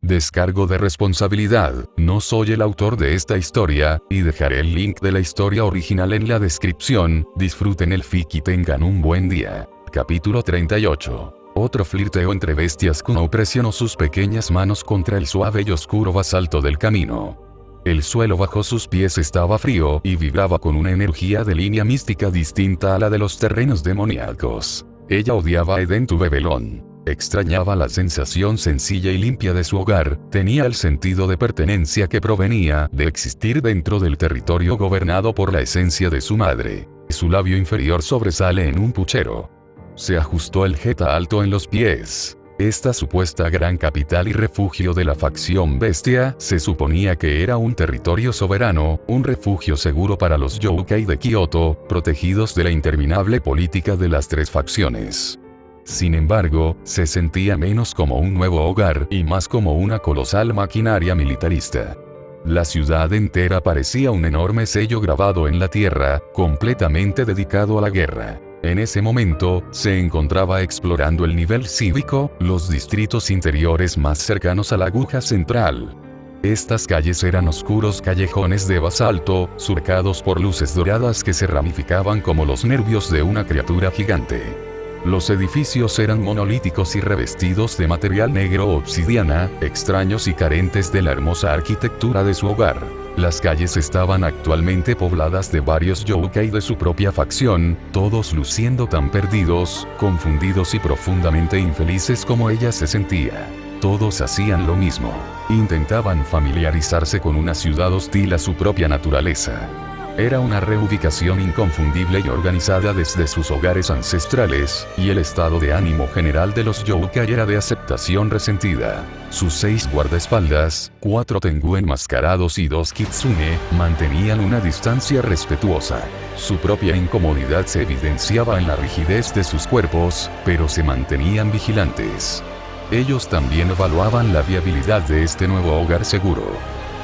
Descargo de responsabilidad, no soy el autor de esta historia, y dejaré el link de la historia original en la descripción. Disfruten el fic y tengan un buen día. Capítulo 38. Otro flirteo entre bestias. Kuno presionó sus pequeñas manos contra el suave y oscuro basalto del camino. El suelo bajo sus pies estaba frío y vibraba con una energía de línea mística distinta a la de los terrenos demoníacos. Ella odiaba a Eden Tubebelón. Extrañaba la sensación sencilla y limpia de su hogar, tenía el sentido de pertenencia que provenía de existir dentro del territorio gobernado por la esencia de su madre. Su labio inferior sobresale en un puchero. Se ajustó el jeta alto en los pies. Esta supuesta gran capital y refugio de la facción bestia se suponía que era un territorio soberano, un refugio seguro para los Youkai de Kioto, protegidos de la interminable política de las tres facciones. Sin embargo, se sentía menos como un nuevo hogar y más como una colosal maquinaria militarista. La ciudad entera parecía un enorme sello grabado en la tierra, completamente dedicado a la guerra. En ese momento, se encontraba explorando el nivel cívico, los distritos interiores más cercanos a la aguja central. Estas calles eran oscuros callejones de basalto, surcados por luces doradas que se ramificaban como los nervios de una criatura gigante. Los edificios eran monolíticos y revestidos de material negro o obsidiana, extraños y carentes de la hermosa arquitectura de su hogar. Las calles estaban actualmente pobladas de varios Youkai de su propia facción, todos luciendo tan perdidos, confundidos y profundamente infelices como ella se sentía. Todos hacían lo mismo. Intentaban familiarizarse con una ciudad hostil a su propia naturaleza. Era una reubicación inconfundible y organizada desde sus hogares ancestrales, y el estado de ánimo general de los Youkai era de aceptación resentida. Sus 6 guardaespaldas, 4 Tengu enmascarados y 2 Kitsune, mantenían una distancia respetuosa. Su propia incomodidad se evidenciaba en la rigidez de sus cuerpos, pero se mantenían vigilantes. Ellos también evaluaban la viabilidad de este nuevo hogar seguro.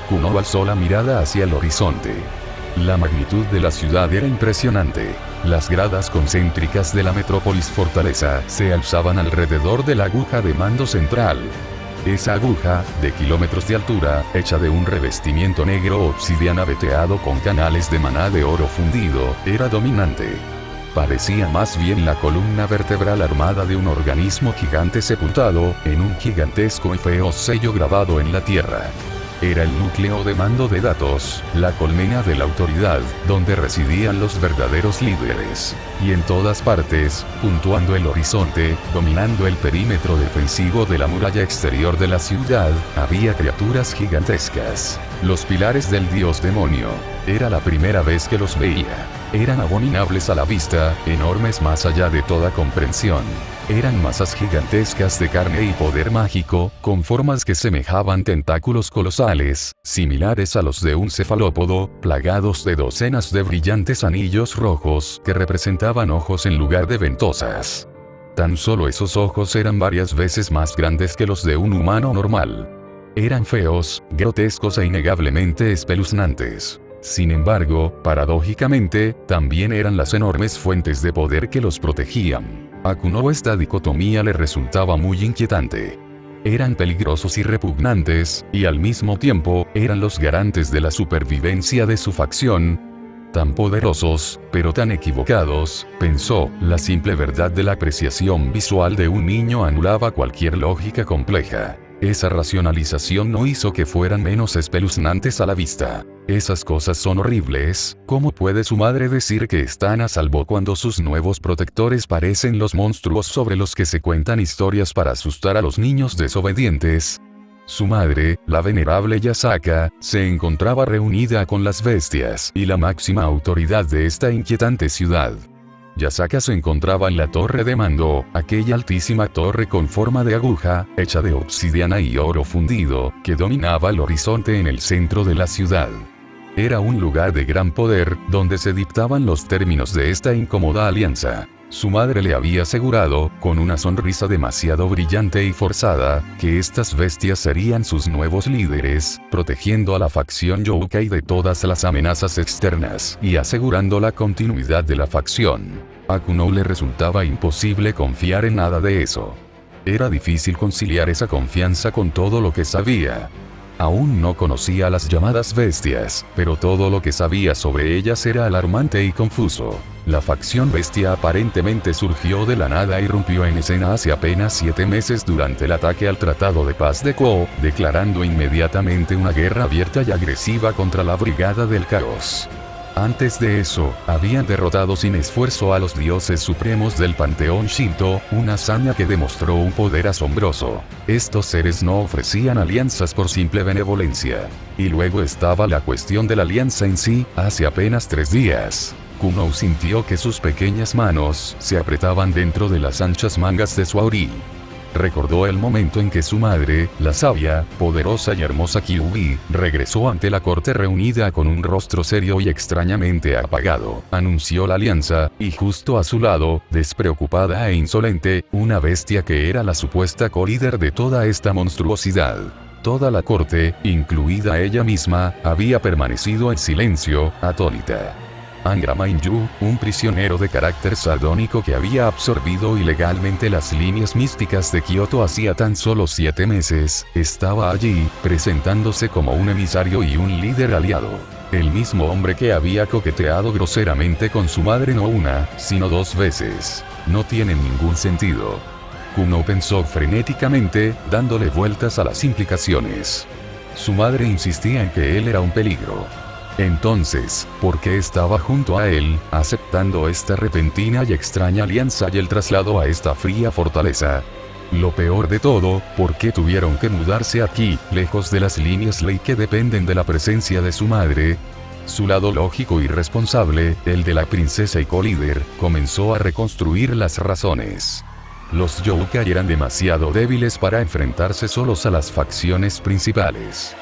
Kuno alzó la mirada hacia el horizonte. La magnitud de la ciudad era impresionante. Las gradas concéntricas de la metrópolis fortaleza se alzaban alrededor de la aguja de mando central. Esa aguja, de kilómetros de altura, hecha de un revestimiento negro obsidiana veteado con canales de maná de oro fundido, era dominante. Parecía más bien la columna vertebral armada de un organismo gigante sepultado en un gigantesco y feo sello grabado en la tierra. Era el núcleo de mando de datos, la colmena de la autoridad, donde residían los verdaderos líderes. Y en todas partes, puntuando el horizonte, dominando el perímetro defensivo de la muralla exterior de la ciudad, había criaturas gigantescas. Los pilares del dios demonio. Era la primera vez que los veía. Eran abominables a la vista, enormes más allá de toda comprensión. Eran masas gigantescas de carne y poder mágico, con formas que semejaban tentáculos colosales, similares a los de un cefalópodo, plagados de docenas de brillantes anillos rojos que representaban ojos en lugar de ventosas. Tan solo esos ojos eran varias veces más grandes que los de un humano normal. Eran feos, grotescos e innegablemente espeluznantes. Sin embargo, paradójicamente, también eran las enormes fuentes de poder que los protegían. A Kuno esta dicotomía le resultaba muy inquietante. Eran peligrosos y repugnantes, y al mismo tiempo, eran los garantes de la supervivencia de su facción. Tan poderosos, pero tan equivocados, pensó, la simple verdad de la apreciación visual de un niño anulaba cualquier lógica compleja. Esa racionalización no hizo que fueran menos espeluznantes a la vista. Esas cosas son horribles. ¿Cómo puede su madre decir que están a salvo cuando sus nuevos protectores parecen los monstruos sobre los que se cuentan historias para asustar a los niños desobedientes? Su madre, la venerable Yasaka, se encontraba reunida con las bestias y la máxima autoridad de esta inquietante ciudad. Yasaka se encontraba en la torre de mando, aquella altísima torre con forma de aguja, hecha de obsidiana y oro fundido, que dominaba el horizonte en el centro de la ciudad. Era un lugar de gran poder, donde se dictaban los términos de esta incómoda alianza. Su madre le había asegurado, con una sonrisa demasiado brillante y forzada, que estas bestias serían sus nuevos líderes, protegiendo a la facción Youkai de todas las amenazas externas y asegurando la continuidad de la facción. A Kuno le resultaba imposible confiar en nada de eso. Era difícil conciliar esa confianza con todo lo que sabía. Aún no conocía a las llamadas bestias, pero todo lo que sabía sobre ellas era alarmante y confuso. La facción bestia aparentemente surgió de la nada y irrumpió en escena hace apenas 7 meses durante el ataque al Tratado de Paz de Quo, declarando inmediatamente una guerra abierta y agresiva contra la Brigada del Caos. Antes de eso, habían derrotado sin esfuerzo a los dioses supremos del panteón Shinto, una hazaña que demostró un poder asombroso. Estos seres no ofrecían alianzas por simple benevolencia. Y luego estaba la cuestión de la alianza en sí. Hace apenas 3 días, Kuno sintió que sus pequeñas manos se apretaban dentro de las anchas mangas de su auri. Recordó el momento en que su madre, la sabia, poderosa y hermosa Kyuubi, regresó ante la corte reunida con un rostro serio y extrañamente apagado. Anunció la alianza, y justo a su lado, despreocupada e insolente, una bestia que era la supuesta co-líder de toda esta monstruosidad. Toda la corte, incluida ella misma, había permanecido en silencio, atónita. Angra Mainyu, un prisionero de carácter sardónico que había absorbido ilegalmente las líneas místicas de Kioto hacía tan solo 7 meses, estaba allí, presentándose como un emisario y un líder aliado. El mismo hombre que había coqueteado groseramente con su madre no una, sino 2 veces. No tiene ningún sentido. Kuno pensó frenéticamente, dándole vueltas a las implicaciones. Su madre insistía en que él era un peligro. Entonces, ¿por qué estaba junto a él, aceptando esta repentina y extraña alianza y el traslado a esta fría fortaleza? Lo peor de todo, ¿por qué tuvieron que mudarse aquí, lejos de las líneas ley que dependen de la presencia de su madre? Su lado lógico y responsable, el de la princesa y co-líder, comenzó a reconstruir las razones. Los Youkai eran demasiado débiles para enfrentarse solos a las facciones principales.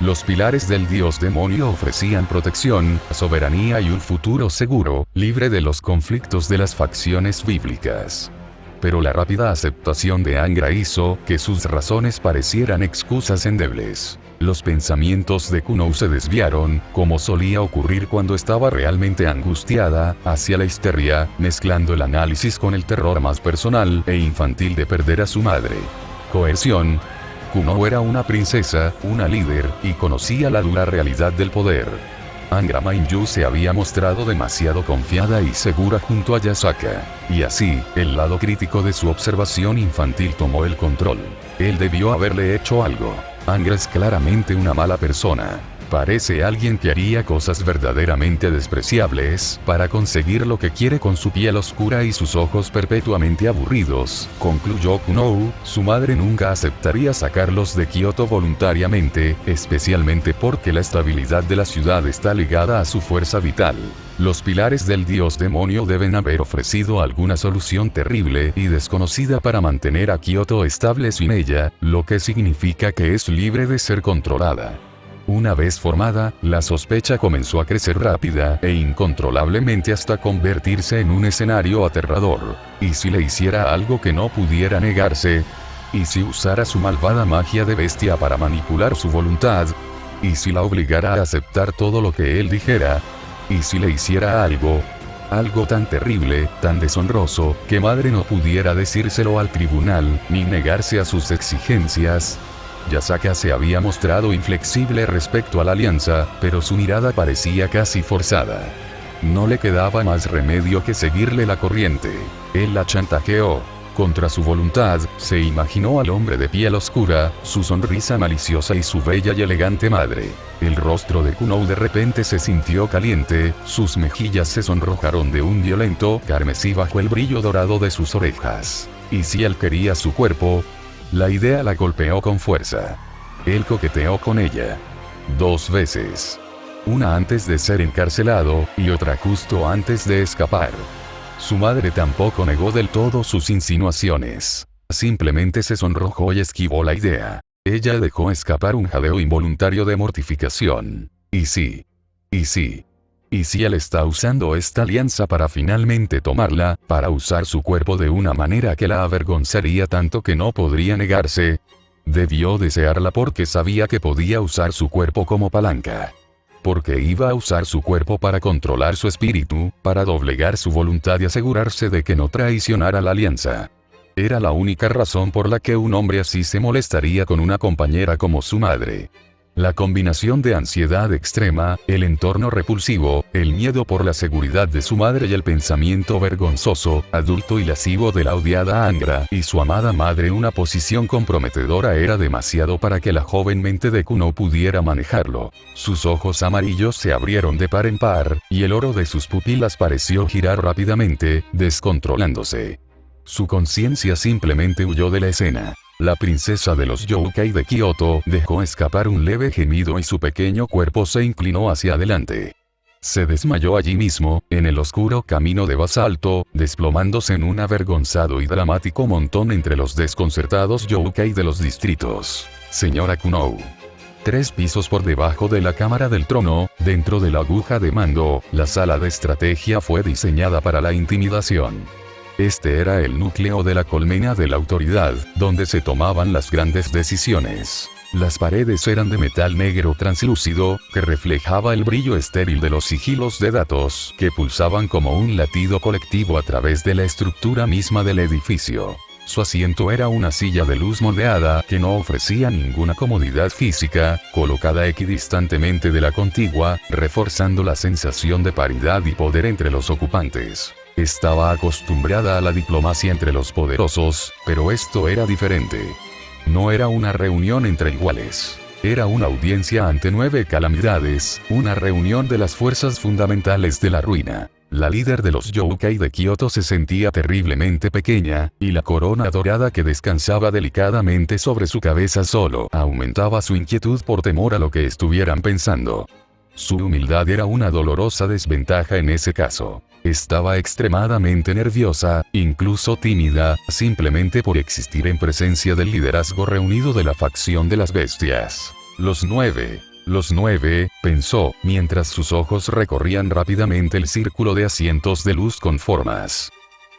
Los pilares del dios demonio ofrecían protección, soberanía y un futuro seguro, libre de los conflictos de las facciones bíblicas. Pero la rápida aceptación de Angra hizo que sus razones parecieran excusas endebles. Los pensamientos de Kuno se desviaron, como solía ocurrir cuando estaba realmente angustiada, hacia la histeria, mezclando el análisis con el terror más personal e infantil de perder a su madre. Coerción. Kuno era una princesa, una líder, y conocía la dura realidad del poder. Angra Mainyu se había mostrado demasiado confiada y segura junto a Yasaka. Y así, el lado crítico de su observación infantil tomó el control. Él debió haberle hecho algo. Angra es claramente una mala persona. Parece alguien que haría cosas verdaderamente despreciables para conseguir lo que quiere con su piel oscura y sus ojos perpetuamente aburridos, concluyó Kuno. Su madre nunca aceptaría sacarlos de Kioto voluntariamente, especialmente porque la estabilidad de la ciudad está ligada a su fuerza vital. Los pilares del dios demonio deben haber ofrecido alguna solución terrible y desconocida para mantener a Kioto estable sin ella, lo que significa que es libre de ser controlada. Una vez formada, la sospecha comenzó a crecer rápida e incontrolablemente hasta convertirse en un escenario aterrador. ¿Y si le hiciera algo que no pudiera negarse? ¿Y si usara su malvada magia de bestia para manipular su voluntad? ¿Y si la obligara a aceptar todo lo que él dijera? ¿Y si le hiciera algo tan terrible, tan deshonroso, que madre no pudiera decírselo al tribunal, ni negarse a sus exigencias? Yasaka se había mostrado inflexible respecto a la alianza, pero su mirada parecía casi forzada. No le quedaba más remedio que seguirle la corriente. Él la chantajeó. Contra su voluntad, se imaginó al hombre de piel oscura, su sonrisa maliciosa y su bella y elegante madre. El rostro de Kuno de repente se sintió caliente, sus mejillas se sonrojaron de un violento carmesí bajo el brillo dorado de sus orejas. ¿Y si él quería su cuerpo? La idea la golpeó con fuerza. Él coqueteó con ella 2 veces. Una antes de ser encarcelado, y otra justo antes de escapar. Su madre tampoco negó del todo sus insinuaciones. Simplemente se sonrojó y esquivó la idea. Ella dejó escapar un jadeo involuntario de mortificación. ¿Y si? ¿Y si? ¿Y si él está usando esta alianza para finalmente tomarla, para usar su cuerpo de una manera que la avergonzaría tanto que no podría negarse? Debió desearla porque sabía que podía usar su cuerpo como palanca. Porque iba a usar su cuerpo para controlar su espíritu, para doblegar su voluntad y asegurarse de que no traicionara la alianza. Era la única razón por la que un hombre así se molestaría con una compañera como su madre. La combinación de ansiedad extrema, el entorno repulsivo, el miedo por la seguridad de su madre y el pensamiento vergonzoso, adulto y lascivo de la odiada Angra y su amada madre en una posición comprometedora era demasiado para que la joven mente de Kuno pudiera manejarlo. Sus ojos amarillos se abrieron de par en par, y el oro de sus pupilas pareció girar rápidamente, descontrolándose. Su conciencia simplemente huyó de la escena. La princesa de los Youkai de Kioto dejó escapar un leve gemido y su pequeño cuerpo se inclinó hacia adelante. Se desmayó allí mismo, en el oscuro camino de basalto, desplomándose en un avergonzado y dramático montón entre los desconcertados Youkai de los distritos. Señora Kuno. 3 pisos por debajo de la cámara del trono, dentro de la aguja de mando, la sala de estrategia fue diseñada para la intimidación. Este era el núcleo de la colmena de la autoridad, donde se tomaban las grandes decisiones. Las paredes eran de metal negro translúcido, que reflejaba el brillo estéril de los sigilos de datos, que pulsaban como un latido colectivo a través de la estructura misma del edificio. Su asiento era una silla de luz moldeada que no ofrecía ninguna comodidad física, colocada equidistantemente de la contigua, reforzando la sensación de paridad y poder entre los ocupantes. Estaba acostumbrada a la diplomacia entre los poderosos, pero esto era diferente. No era una reunión entre iguales. Era una audiencia ante 9 calamidades, una reunión de las fuerzas fundamentales de la ruina. La líder de los Youkai de Kioto se sentía terriblemente pequeña, y la corona dorada que descansaba delicadamente sobre su cabeza solo aumentaba su inquietud por temor a lo que estuvieran pensando. Su humildad era una dolorosa desventaja en ese caso. Estaba extremadamente nerviosa, incluso tímida, simplemente por existir en presencia del liderazgo reunido de la facción de las bestias. Los 9, pensó, mientras sus ojos recorrían rápidamente el círculo de asientos de luz con formas.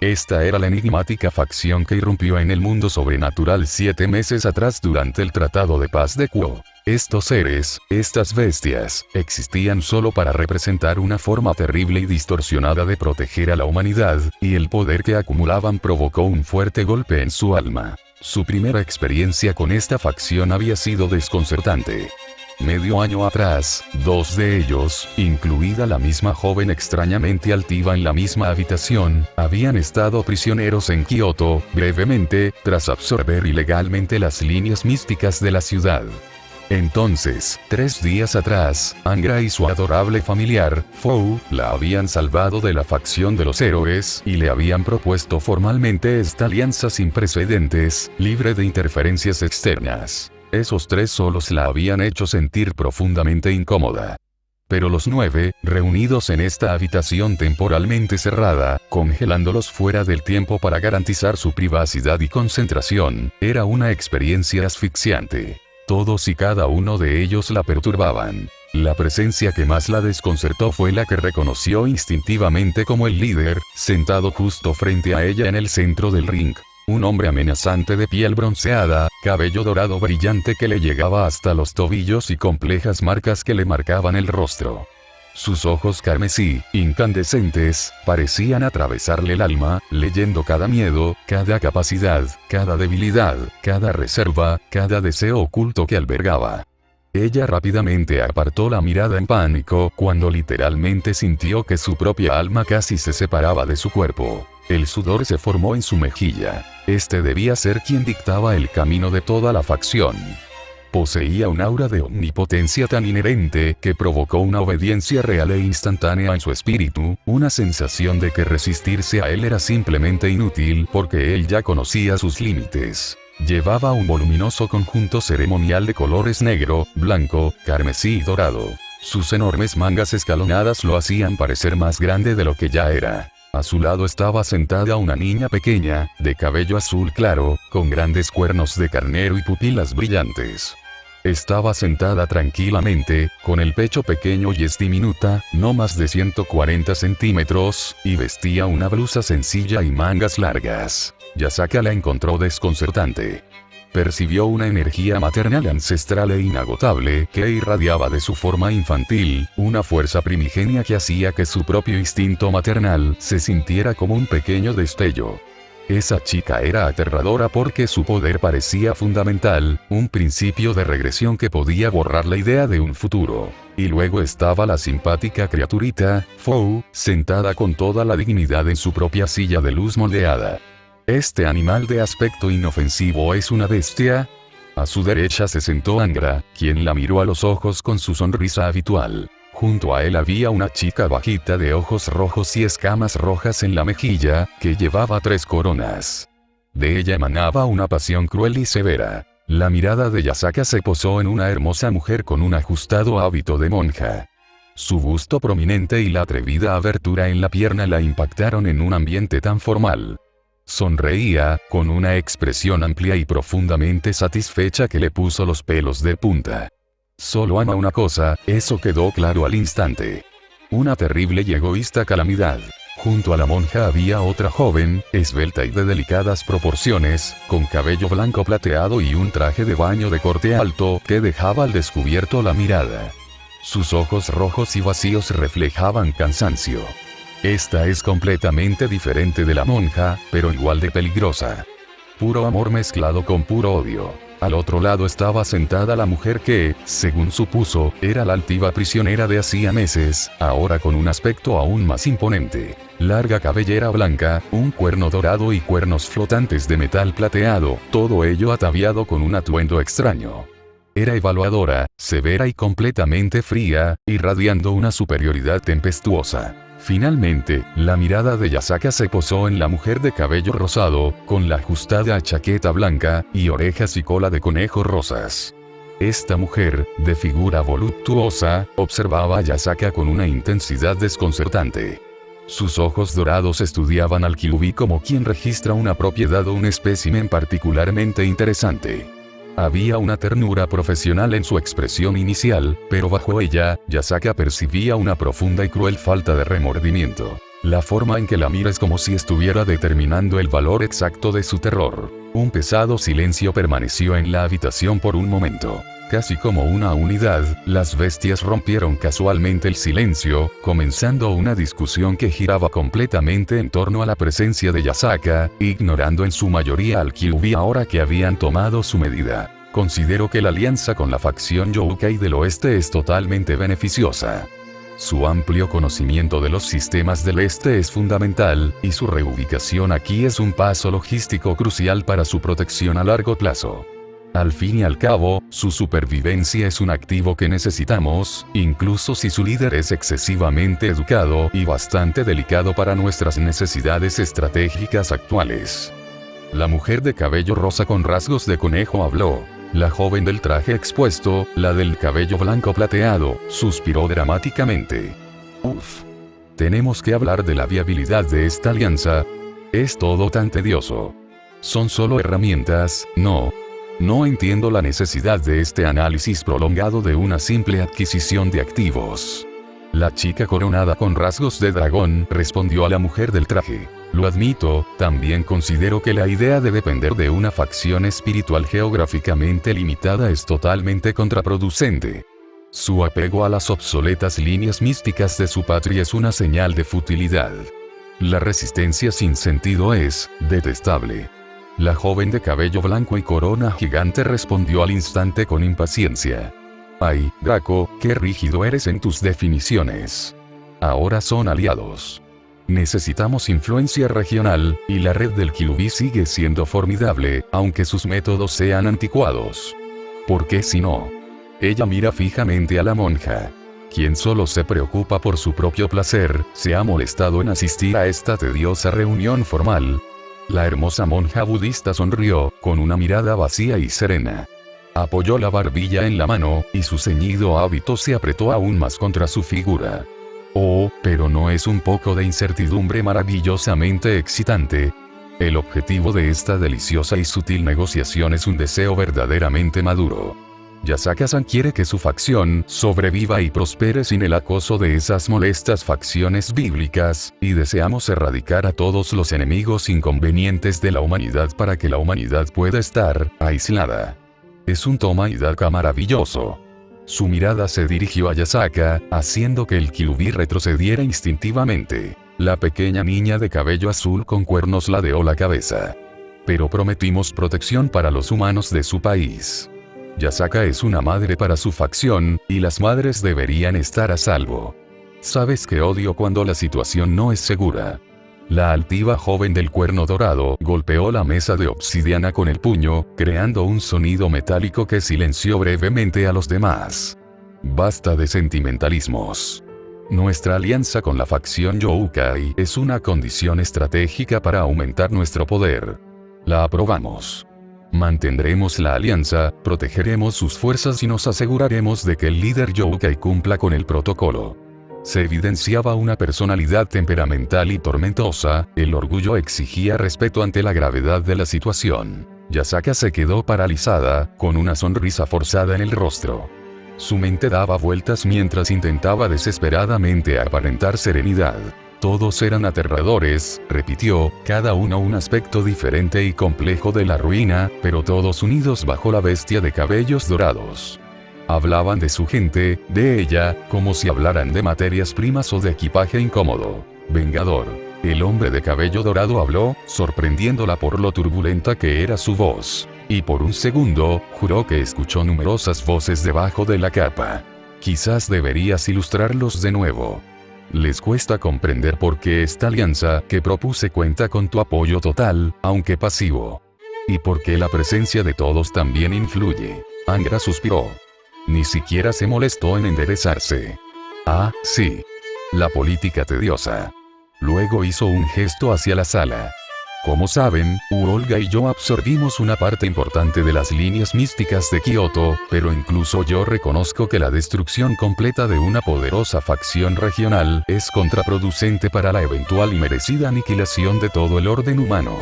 Esta era la enigmática facción que irrumpió en el mundo sobrenatural 7 meses atrás durante el Tratado de Paz de Kuo. Estos seres, estas bestias, existían solo para representar una forma terrible y distorsionada de proteger a la humanidad, y el poder que acumulaban provocó un fuerte golpe en su alma. Su primera experiencia con esta facción había sido desconcertante. Medio año atrás, 2 de ellos, incluida la misma joven extrañamente altiva en la misma habitación, habían estado prisioneros en Kioto, brevemente, tras absorber ilegalmente las líneas místicas de la ciudad. Entonces, 3 días atrás, Angra y su adorable familiar, Fou, la habían salvado de la facción de los héroes, y le habían propuesto formalmente esta alianza sin precedentes, libre de interferencias externas. Esos 3 solos la habían hecho sentir profundamente incómoda. Pero los 9, reunidos en esta habitación temporalmente cerrada, congelándolos fuera del tiempo para garantizar su privacidad y concentración, era una experiencia asfixiante. Todos y cada uno de ellos la perturbaban. La presencia que más la desconcertó fue la que reconoció instintivamente como el líder, sentado justo frente a ella en el centro del ring. Un hombre amenazante de piel bronceada, cabello dorado brillante que le llegaba hasta los tobillos y complejas marcas que le marcaban el rostro. Sus ojos carmesí, incandescentes, parecían atravesarle el alma, leyendo cada miedo, cada capacidad, cada debilidad, cada reserva, cada deseo oculto que albergaba. Ella rápidamente apartó la mirada en pánico cuando literalmente sintió que su propia alma casi se separaba de su cuerpo. El sudor se formó en su mejilla. Este debía ser quien dictaba el camino de toda la facción. Poseía un aura de omnipotencia tan inherente que provocó una obediencia real e instantánea en su espíritu, una sensación de que resistirse a él era simplemente inútil porque él ya conocía sus límites. Llevaba un voluminoso conjunto ceremonial de colores negro, blanco, carmesí y dorado. Sus enormes mangas escalonadas lo hacían parecer más grande de lo que ya era. A su lado estaba sentada una niña pequeña, de cabello azul claro, con grandes cuernos de carnero y pupilas brillantes. Estaba sentada tranquilamente, con el pecho pequeño y diminuta, no más de 140 centímetros, y vestía una blusa sencilla y mangas largas. Yasaka la encontró desconcertante. Percibió una energía maternal ancestral e inagotable que irradiaba de su forma infantil, una fuerza primigenia que hacía que su propio instinto maternal se sintiera como un pequeño destello. Esa chica era aterradora porque su poder parecía fundamental, un principio de regresión que podía borrar la idea de un futuro. Y luego estaba la simpática criaturita, Fou, sentada con toda la dignidad en su propia silla de luz moldeada. ¿Este animal de aspecto inofensivo es una bestia? A su derecha se sentó Angra, quien la miró a los ojos con su sonrisa habitual. Junto a él había una chica bajita de ojos rojos y escamas rojas en la mejilla, que llevaba 3 coronas. De ella emanaba una pasión cruel y severa. La mirada de Yasaka se posó en una hermosa mujer con un ajustado hábito de monja. Su busto prominente y la atrevida abertura en la pierna la impactaron en un ambiente tan formal. Sonreía, con una expresión amplia y profundamente satisfecha que le puso los pelos de punta. Solo ama una cosa, eso quedó claro al instante. Una terrible y egoísta calamidad. Junto a la monja había otra joven, esbelta y de delicadas proporciones, con cabello blanco plateado y un traje de baño de corte alto que dejaba al descubierto la mirada. Sus ojos rojos y vacíos reflejaban cansancio. Esta es completamente diferente de la monja, pero igual de peligrosa. Puro amor mezclado con puro odio. Al otro lado estaba sentada la mujer que, según supuso, era la altiva prisionera de hacía meses, ahora con un aspecto aún más imponente. Larga cabellera blanca, un cuerno dorado y cuernos flotantes de metal plateado, todo ello ataviado con un atuendo extraño. Era evaluadora, severa y completamente fría, irradiando una superioridad tempestuosa. Finalmente, la mirada de Yasaka se posó en la mujer de cabello rosado, con la ajustada chaqueta blanca, y orejas y cola de conejo rosas. Esta mujer, de figura voluptuosa, observaba a Yasaka con una intensidad desconcertante. Sus ojos dorados estudiaban al Kyuubi como quien registra una propiedad o un espécimen particularmente interesante. Había una ternura profesional en su expresión inicial, pero bajo ella, Yasaka percibía una profunda y cruel falta de remordimiento. La forma en que la mira es como si estuviera determinando el valor exacto de su terror. Un pesado silencio permaneció en la habitación por un momento. Casi como una unidad, las bestias rompieron casualmente el silencio, comenzando una discusión que giraba completamente en torno a la presencia de Yasaka, ignorando en su mayoría al Kyuubi ahora que habían tomado su medida. Considero que la alianza con la facción Youkai del Oeste es totalmente beneficiosa. Su amplio conocimiento de los sistemas del Este es fundamental, y su reubicación aquí es un paso logístico crucial para su protección a largo plazo. Al fin y al cabo, su supervivencia es un activo que necesitamos, incluso si su líder es excesivamente educado y bastante delicado para nuestras necesidades estratégicas actuales. La mujer de cabello rosa con rasgos de conejo habló. La joven del traje expuesto, la del cabello blanco plateado, suspiró dramáticamente. Uf. Tenemos que hablar de la viabilidad de esta alianza. Es todo tan tedioso. Son solo herramientas, ¿no? No entiendo la necesidad de este análisis prolongado de una simple adquisición de activos. La chica coronada con rasgos de dragón respondió a la mujer del traje. Lo admito, también considero que la idea de depender de una facción espiritual geográficamente limitada es totalmente contraproducente. Su apego a las obsoletas líneas místicas de su patria es una señal de futilidad. La resistencia sin sentido es detestable. La joven de cabello blanco y corona gigante respondió al instante con impaciencia. Ay, Draco, qué rígido eres en tus definiciones. Ahora son aliados. Necesitamos influencia regional, y la red del Kyuubi sigue siendo formidable, aunque sus métodos sean anticuados. ¿Por qué si no? Ella mira fijamente a la monja. Quien solo se preocupa por su propio placer, se ha molestado en asistir a esta tediosa reunión formal. La hermosa monja budista sonrió, con una mirada vacía y serena. Apoyó la barbilla en la mano, y su ceñido hábito se apretó aún más contra su figura. Oh, pero ¿no es un poco de incertidumbre maravillosamente excitante? El objetivo de esta deliciosa y sutil negociación es un deseo verdaderamente maduro. Yasaka-san quiere que su facción sobreviva y prospere sin el acoso de esas molestas facciones bíblicas, y deseamos erradicar a todos los enemigos inconvenientes de la humanidad para que la humanidad pueda estar aislada. Es un toma y daca maravilloso. Su mirada se dirigió a Yasaka, haciendo que el Kyuubi retrocediera instintivamente. La pequeña niña de cabello azul con cuernos ladeó la cabeza. Pero prometimos protección para los humanos de su país. Yasaka es una madre para su facción, y las madres deberían estar a salvo. Sabes que odio cuando la situación no es segura. La altiva joven del cuerno dorado golpeó la mesa de obsidiana con el puño, creando un sonido metálico que silenció brevemente a los demás. Basta de sentimentalismos. Nuestra alianza con la facción Youkai es una condición estratégica para aumentar nuestro poder. La aprobamos. Mantendremos la alianza, protegeremos sus fuerzas y nos aseguraremos de que el líder Youkai cumpla con el protocolo. Se evidenciaba una personalidad temperamental y tormentosa, el orgullo exigía respeto ante la gravedad de la situación. Yasaka se quedó paralizada, con una sonrisa forzada en el rostro. Su mente daba vueltas mientras intentaba desesperadamente aparentar serenidad. Todos eran aterradores, repitió, cada uno un aspecto diferente y complejo de la ruina, pero todos unidos bajo la bestia de cabellos dorados. Hablaban de su gente, de ella, como si hablaran de materias primas o de equipaje incómodo. Vengador. El hombre de cabello dorado habló, sorprendiéndola por lo turbulenta que era su voz. Y por un segundo, juró que escuchó numerosas voces debajo de la capa. Quizás deberías ilustrarlos de nuevo. Les cuesta comprender por qué esta alianza que propuse cuenta con tu apoyo total, aunque pasivo. Y por qué la presencia de todos también influye. Angra suspiró. Ni siquiera se molestó en enderezarse. Ah, sí. La política tediosa. Luego hizo un gesto hacia la sala. Como saben, Olga y yo absorbimos una parte importante de las líneas místicas de Kioto, pero incluso yo reconozco que la destrucción completa de una poderosa facción regional es contraproducente para la eventual y merecida aniquilación de todo el orden humano.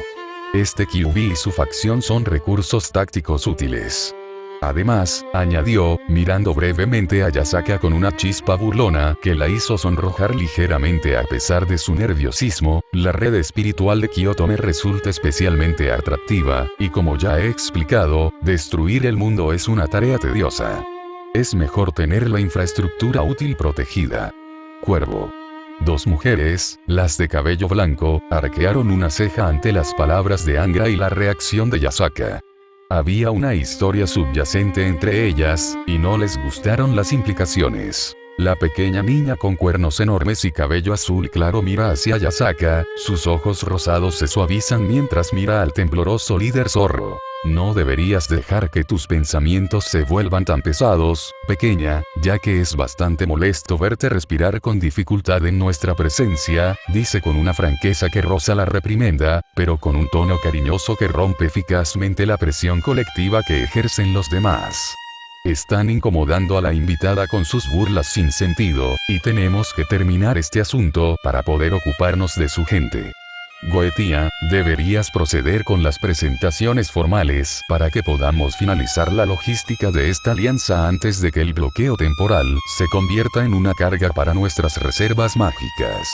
Este Kyuubi y su facción son recursos tácticos útiles. Además, añadió, mirando brevemente a Yasaka con una chispa burlona que la hizo sonrojar ligeramente a pesar de su nerviosismo, la red espiritual de Kioto me resulta especialmente atractiva, y como ya he explicado, destruir el mundo es una tarea tediosa. Es mejor tener la infraestructura útil protegida. Cuervo. Dos mujeres, las de cabello blanco, arquearon una ceja ante las palabras de Angra y la reacción de Yasaka. Había una historia subyacente entre ellas, y no les gustaron las implicaciones. La pequeña niña con cuernos enormes y cabello azul claro mira hacia Yasaka, sus ojos rosados se suavizan mientras mira al tembloroso líder zorro. No deberías dejar que tus pensamientos se vuelvan tan pesados, pequeña, ya que es bastante molesto verte respirar con dificultad en nuestra presencia, dice con una franqueza que roza la reprimenda, pero con un tono cariñoso que rompe eficazmente la presión colectiva que ejercen los demás. Están incomodando a la invitada con sus burlas sin sentido, y tenemos que terminar este asunto para poder ocuparnos de su gente. Goetia, deberías proceder con las presentaciones formales para que podamos finalizar la logística de esta alianza antes de que el bloqueo temporal se convierta en una carga para nuestras reservas mágicas.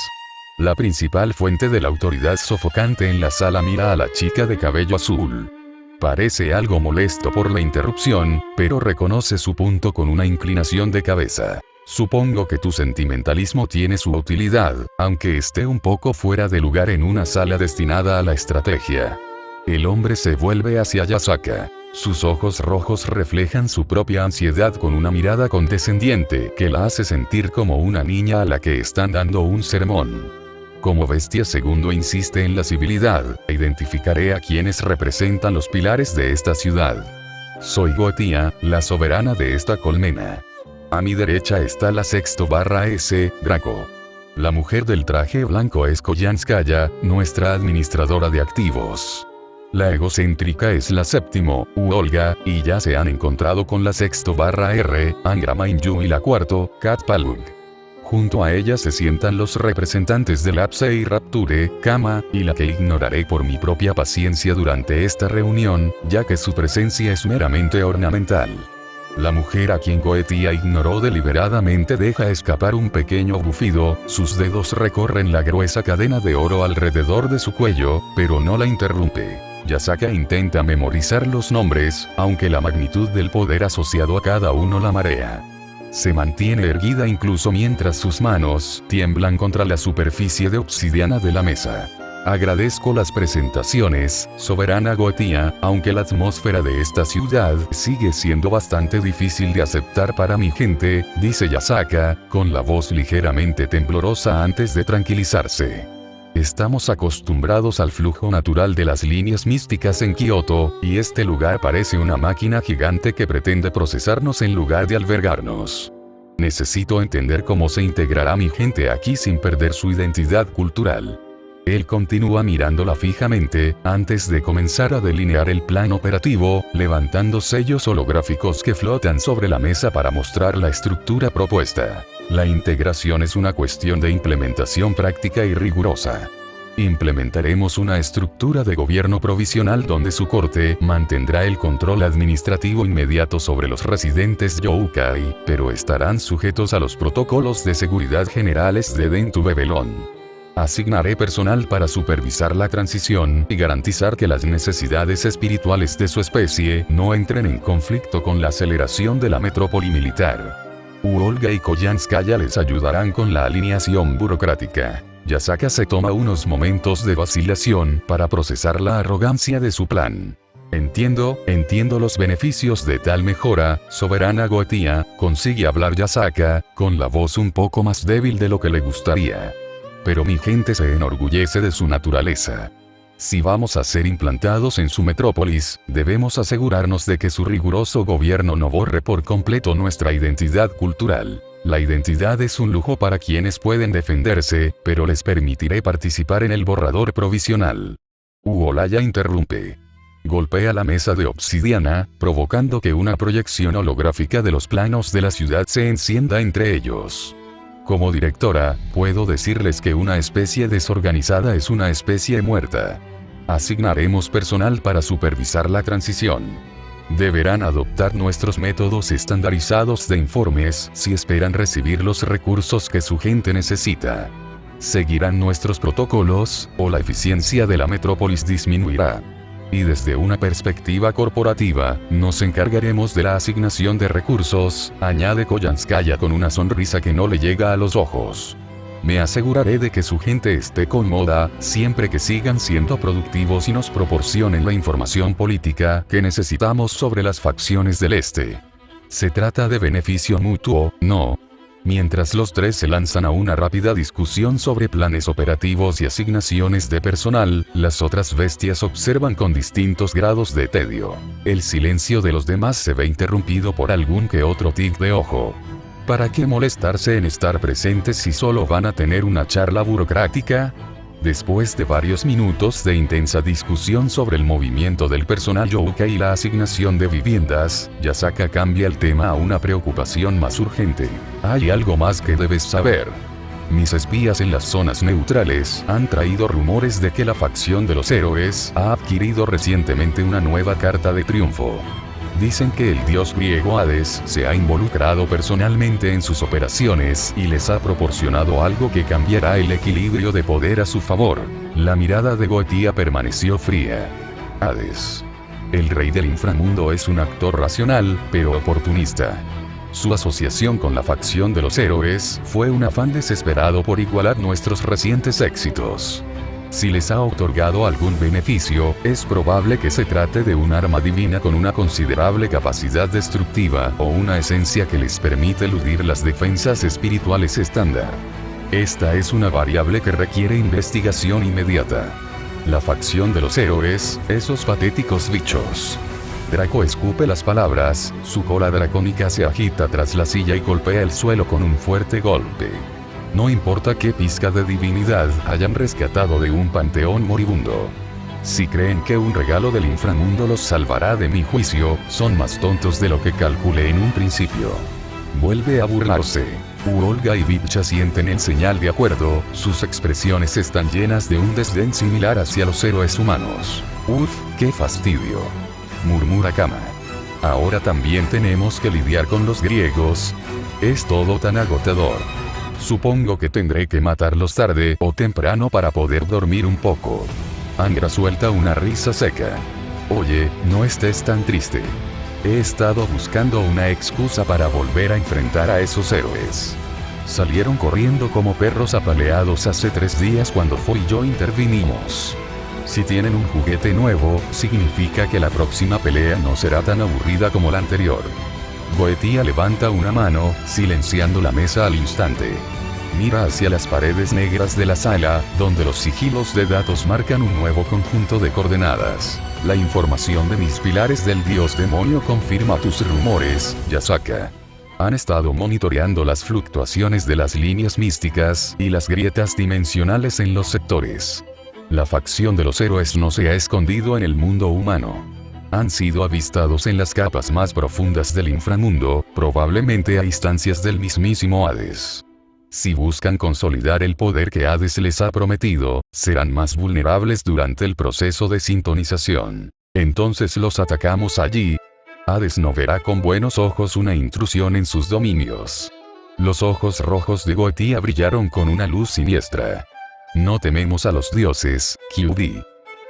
La principal fuente de la autoridad sofocante en la sala mira a la chica de cabello azul. Parece algo molesto por la interrupción, pero reconoce su punto con una inclinación de cabeza. Supongo que tu sentimentalismo tiene su utilidad, aunque esté un poco fuera de lugar en una sala destinada a la estrategia. El hombre se vuelve hacia Yasaka. Sus ojos rojos reflejan su propia ansiedad con una mirada condescendiente que la hace sentir como una niña a la que están dando un sermón. Como bestia segundo insiste en la civilidad, identificaré a quienes representan los pilares de esta ciudad. Soy Goetia, la soberana de esta colmena. A mi derecha está la sexto/S, Draco. La mujer del traje blanco es Koyanskaya, nuestra administradora de activos. La egocéntrica es la séptimo, Olga, y ya se han encontrado con la sexto/R, Angra Mainyu y la cuarto, Kat Palug. Junto a ella se sientan los representantes del Lapse y Rapture, Kama, y la que ignoraré por mi propia paciencia durante esta reunión, ya que su presencia es meramente ornamental. La mujer a quien Goetia ignoró deliberadamente deja escapar un pequeño bufido, sus dedos recorren la gruesa cadena de oro alrededor de su cuello, pero no la interrumpe. Yasaka intenta memorizar los nombres, aunque la magnitud del poder asociado a cada uno la marea. Se mantiene erguida incluso mientras sus manos tiemblan contra la superficie de obsidiana de la mesa. Agradezco las presentaciones, soberana Goetia, aunque la atmósfera de esta ciudad sigue siendo bastante difícil de aceptar para mi gente, dice Yasaka, con la voz ligeramente temblorosa antes de tranquilizarse. Estamos acostumbrados al flujo natural de las líneas místicas en Kioto, y este lugar parece una máquina gigante que pretende procesarnos en lugar de albergarnos. Necesito entender cómo se integrará mi gente aquí sin perder su identidad cultural. Él continúa mirándola fijamente, antes de comenzar a delinear el plan operativo, levantando sellos holográficos que flotan sobre la mesa para mostrar la estructura propuesta. La integración es una cuestión de implementación práctica y rigurosa. Implementaremos una estructura de gobierno provisional donde su corte mantendrá el control administrativo inmediato sobre los residentes Youkai, pero estarán sujetos a los protocolos de seguridad generales de Dentu Babylon. Asignaré personal para supervisar la transición y garantizar que las necesidades espirituales de su especie no entren en conflicto con la aceleración de la metrópoli militar. Olga y Koyanskaya les ayudarán con la alineación burocrática. Yasaka se toma unos momentos de vacilación para procesar la arrogancia de su plan. Entiendo los beneficios de tal mejora, soberana Goetia, consigue hablar Yasaka, con la voz un poco más débil de lo que le gustaría. Pero mi gente se enorgullece de su naturaleza. Si vamos a ser implantados en su metrópolis, debemos asegurarnos de que su riguroso gobierno no borre por completo nuestra identidad cultural. La identidad es un lujo para quienes pueden defenderse, pero les permitiré participar en el borrador provisional. Uolaya interrumpe. Golpea la mesa de obsidiana, provocando que una proyección holográfica de los planos de la ciudad se encienda entre ellos. Como directora, puedo decirles que una especie desorganizada es una especie muerta. Asignaremos personal para supervisar la transición. Deberán adoptar nuestros métodos estandarizados de informes si esperan recibir los recursos que su gente necesita. Seguirán nuestros protocolos, o la eficiencia de la metrópolis disminuirá. Y desde una perspectiva corporativa, nos encargaremos de la asignación de recursos, añade Koyanskaya con una sonrisa que no le llega a los ojos. Me aseguraré de que su gente esté cómoda, siempre que sigan siendo productivos y nos proporcionen la información política que necesitamos sobre las facciones del Este. Se trata de beneficio mutuo, ¿no? Mientras los tres se lanzan a una rápida discusión sobre planes operativos y asignaciones de personal, las otras bestias observan con distintos grados de tedio. El silencio de los demás se ve interrumpido por algún que otro tic de ojo. ¿Para qué molestarse en estar presentes si solo van a tener una charla burocrática? Después de varios minutos de intensa discusión sobre el movimiento del personal Youkai y la asignación de viviendas, Yasaka cambia el tema a una preocupación más urgente. Hay algo más que debes saber. Mis espías en las zonas neutrales han traído rumores de que la facción de los héroes ha adquirido recientemente una nueva carta de triunfo. Dicen que el dios griego Hades se ha involucrado personalmente en sus operaciones y les ha proporcionado algo que cambiará el equilibrio de poder a su favor. La mirada de Goetia permaneció fría. Hades. El rey del inframundo es un actor racional, pero oportunista. Su asociación con la facción de los héroes fue un afán desesperado por igualar nuestros recientes éxitos. Si les ha otorgado algún beneficio, es probable que se trate de un arma divina con una considerable capacidad destructiva o una esencia que les permite eludir las defensas espirituales estándar. Esta es una variable que requiere investigación inmediata. La facción de los héroes, esos patéticos bichos. Draco escupe las palabras, su cola dracónica se agita tras la silla y golpea el suelo con un fuerte golpe. No importa qué pizca de divinidad hayan rescatado de un panteón moribundo. Si creen que un regalo del inframundo los salvará de mi juicio, son más tontos de lo que calculé en un principio. Vuelve a burlarse. Olga y Vitcha sienten en señal de acuerdo, sus expresiones están llenas de un desdén similar hacia los héroes humanos. Uf, qué fastidio. Murmura Kama. Ahora también tenemos que lidiar con los griegos. Es todo tan agotador. Supongo que tendré que matarlos tarde o temprano para poder dormir un poco. Angra suelta una risa seca. Oye, no estés tan triste. He estado buscando una excusa para volver a enfrentar a esos héroes. Salieron corriendo como perros apaleados hace 3 días cuando Fo y yo intervinimos. Si tienen un juguete nuevo, significa que la próxima pelea no será tan aburrida como la anterior. Goetia levanta una mano, silenciando la mesa al instante. Mira hacia las paredes negras de la sala, donde los sigilos de datos marcan un nuevo conjunto de coordenadas. La información de mis pilares del dios demonio confirma tus rumores, Yasaka. Han estado monitoreando las fluctuaciones de las líneas místicas y las grietas dimensionales en los sectores. La facción de los héroes no se ha escondido en el mundo humano. Han sido avistados en las capas más profundas del inframundo, probablemente a instancias del mismísimo Hades. Si buscan consolidar el poder que Hades les ha prometido, serán más vulnerables durante el proceso de sintonización. Entonces los atacamos allí. Hades no verá con buenos ojos una intrusión en sus dominios. Los ojos rojos de Goetia brillaron con una luz siniestra. No tememos a los dioses, QD.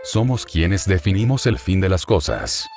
Somos quienes definimos el fin de las cosas.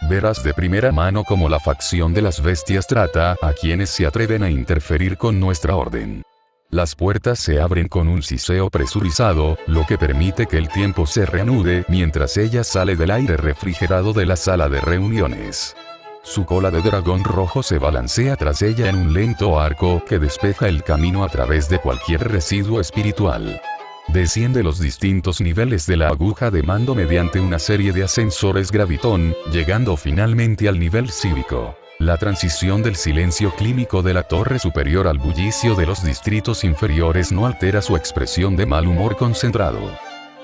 Verás de primera mano cómo la facción de las bestias trata a quienes se atreven a interferir con nuestra orden. Las puertas se abren con un siseo presurizado, lo que permite que el tiempo se reanude mientras ella sale del aire refrigerado de la sala de reuniones. Su cola de dragón rojo se balancea tras ella en un lento arco que despeja el camino a través de cualquier residuo espiritual. Desciende los distintos niveles de la aguja de mando mediante una serie de ascensores gravitón, llegando finalmente al nivel cívico. La transición del silencio clínico de la torre superior al bullicio de los distritos inferiores no altera su expresión de mal humor concentrado.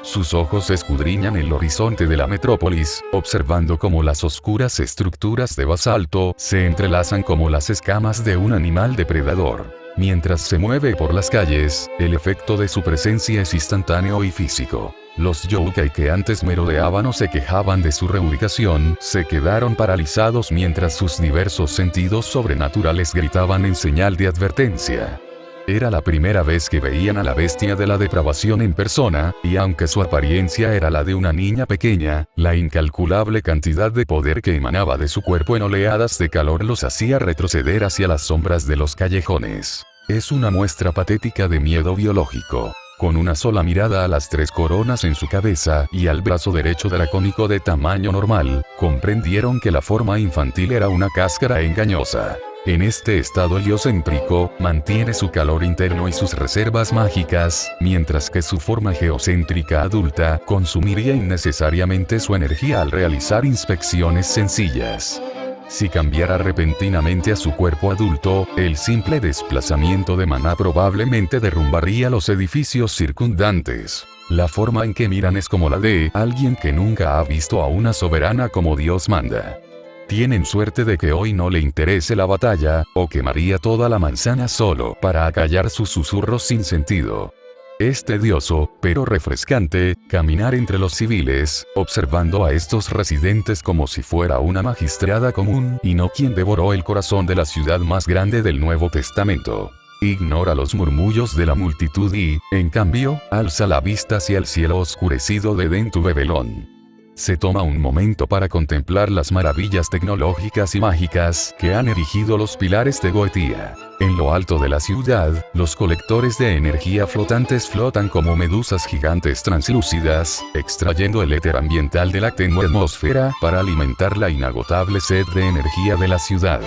Sus ojos escudriñan el horizonte de la metrópolis, observando cómo las oscuras estructuras de basalto se entrelazan como las escamas de un animal depredador. Mientras se mueve por las calles, el efecto de su presencia es instantáneo y físico. Los yokai que antes merodeaban o se quejaban de su reubicación, se quedaron paralizados mientras sus diversos sentidos sobrenaturales gritaban en señal de advertencia. Era la primera vez que veían a la bestia de la depravación en persona, y aunque su apariencia era la de una niña pequeña, la incalculable cantidad de poder que emanaba de su cuerpo en oleadas de calor los hacía retroceder hacia las sombras de los callejones. Es una muestra patética de miedo biológico. Con una sola mirada a las 3 coronas en su cabeza y al brazo derecho dracónico de tamaño normal, comprendieron que la forma infantil era una cáscara engañosa. En este estado heliocéntrico, mantiene su calor interno y sus reservas mágicas, mientras que su forma geocéntrica adulta consumiría innecesariamente su energía al realizar inspecciones sencillas. Si cambiara repentinamente a su cuerpo adulto, el simple desplazamiento de maná probablemente derrumbaría los edificios circundantes. La forma en que miran es como la de alguien que nunca ha visto a una soberana como Dios manda. Tienen suerte de que hoy no le interese la batalla, o quemaría toda la manzana solo para acallar sus susurros sin sentido. Es tedioso, pero refrescante, caminar entre los civiles, observando a estos residentes como si fuera una magistrada común y no quien devoró el corazón de la ciudad más grande del Nuevo Testamento. Ignora los murmullos de la multitud y, en cambio, alza la vista hacia el cielo oscurecido de Dentu Bebelón. Se toma un momento para contemplar las maravillas tecnológicas y mágicas que han erigido los pilares de Goetia. En lo alto de la ciudad, los colectores de energía flotantes flotan como medusas gigantes translúcidas, extrayendo el éter ambiental de la tenue atmósfera para alimentar la inagotable sed de energía de la ciudad.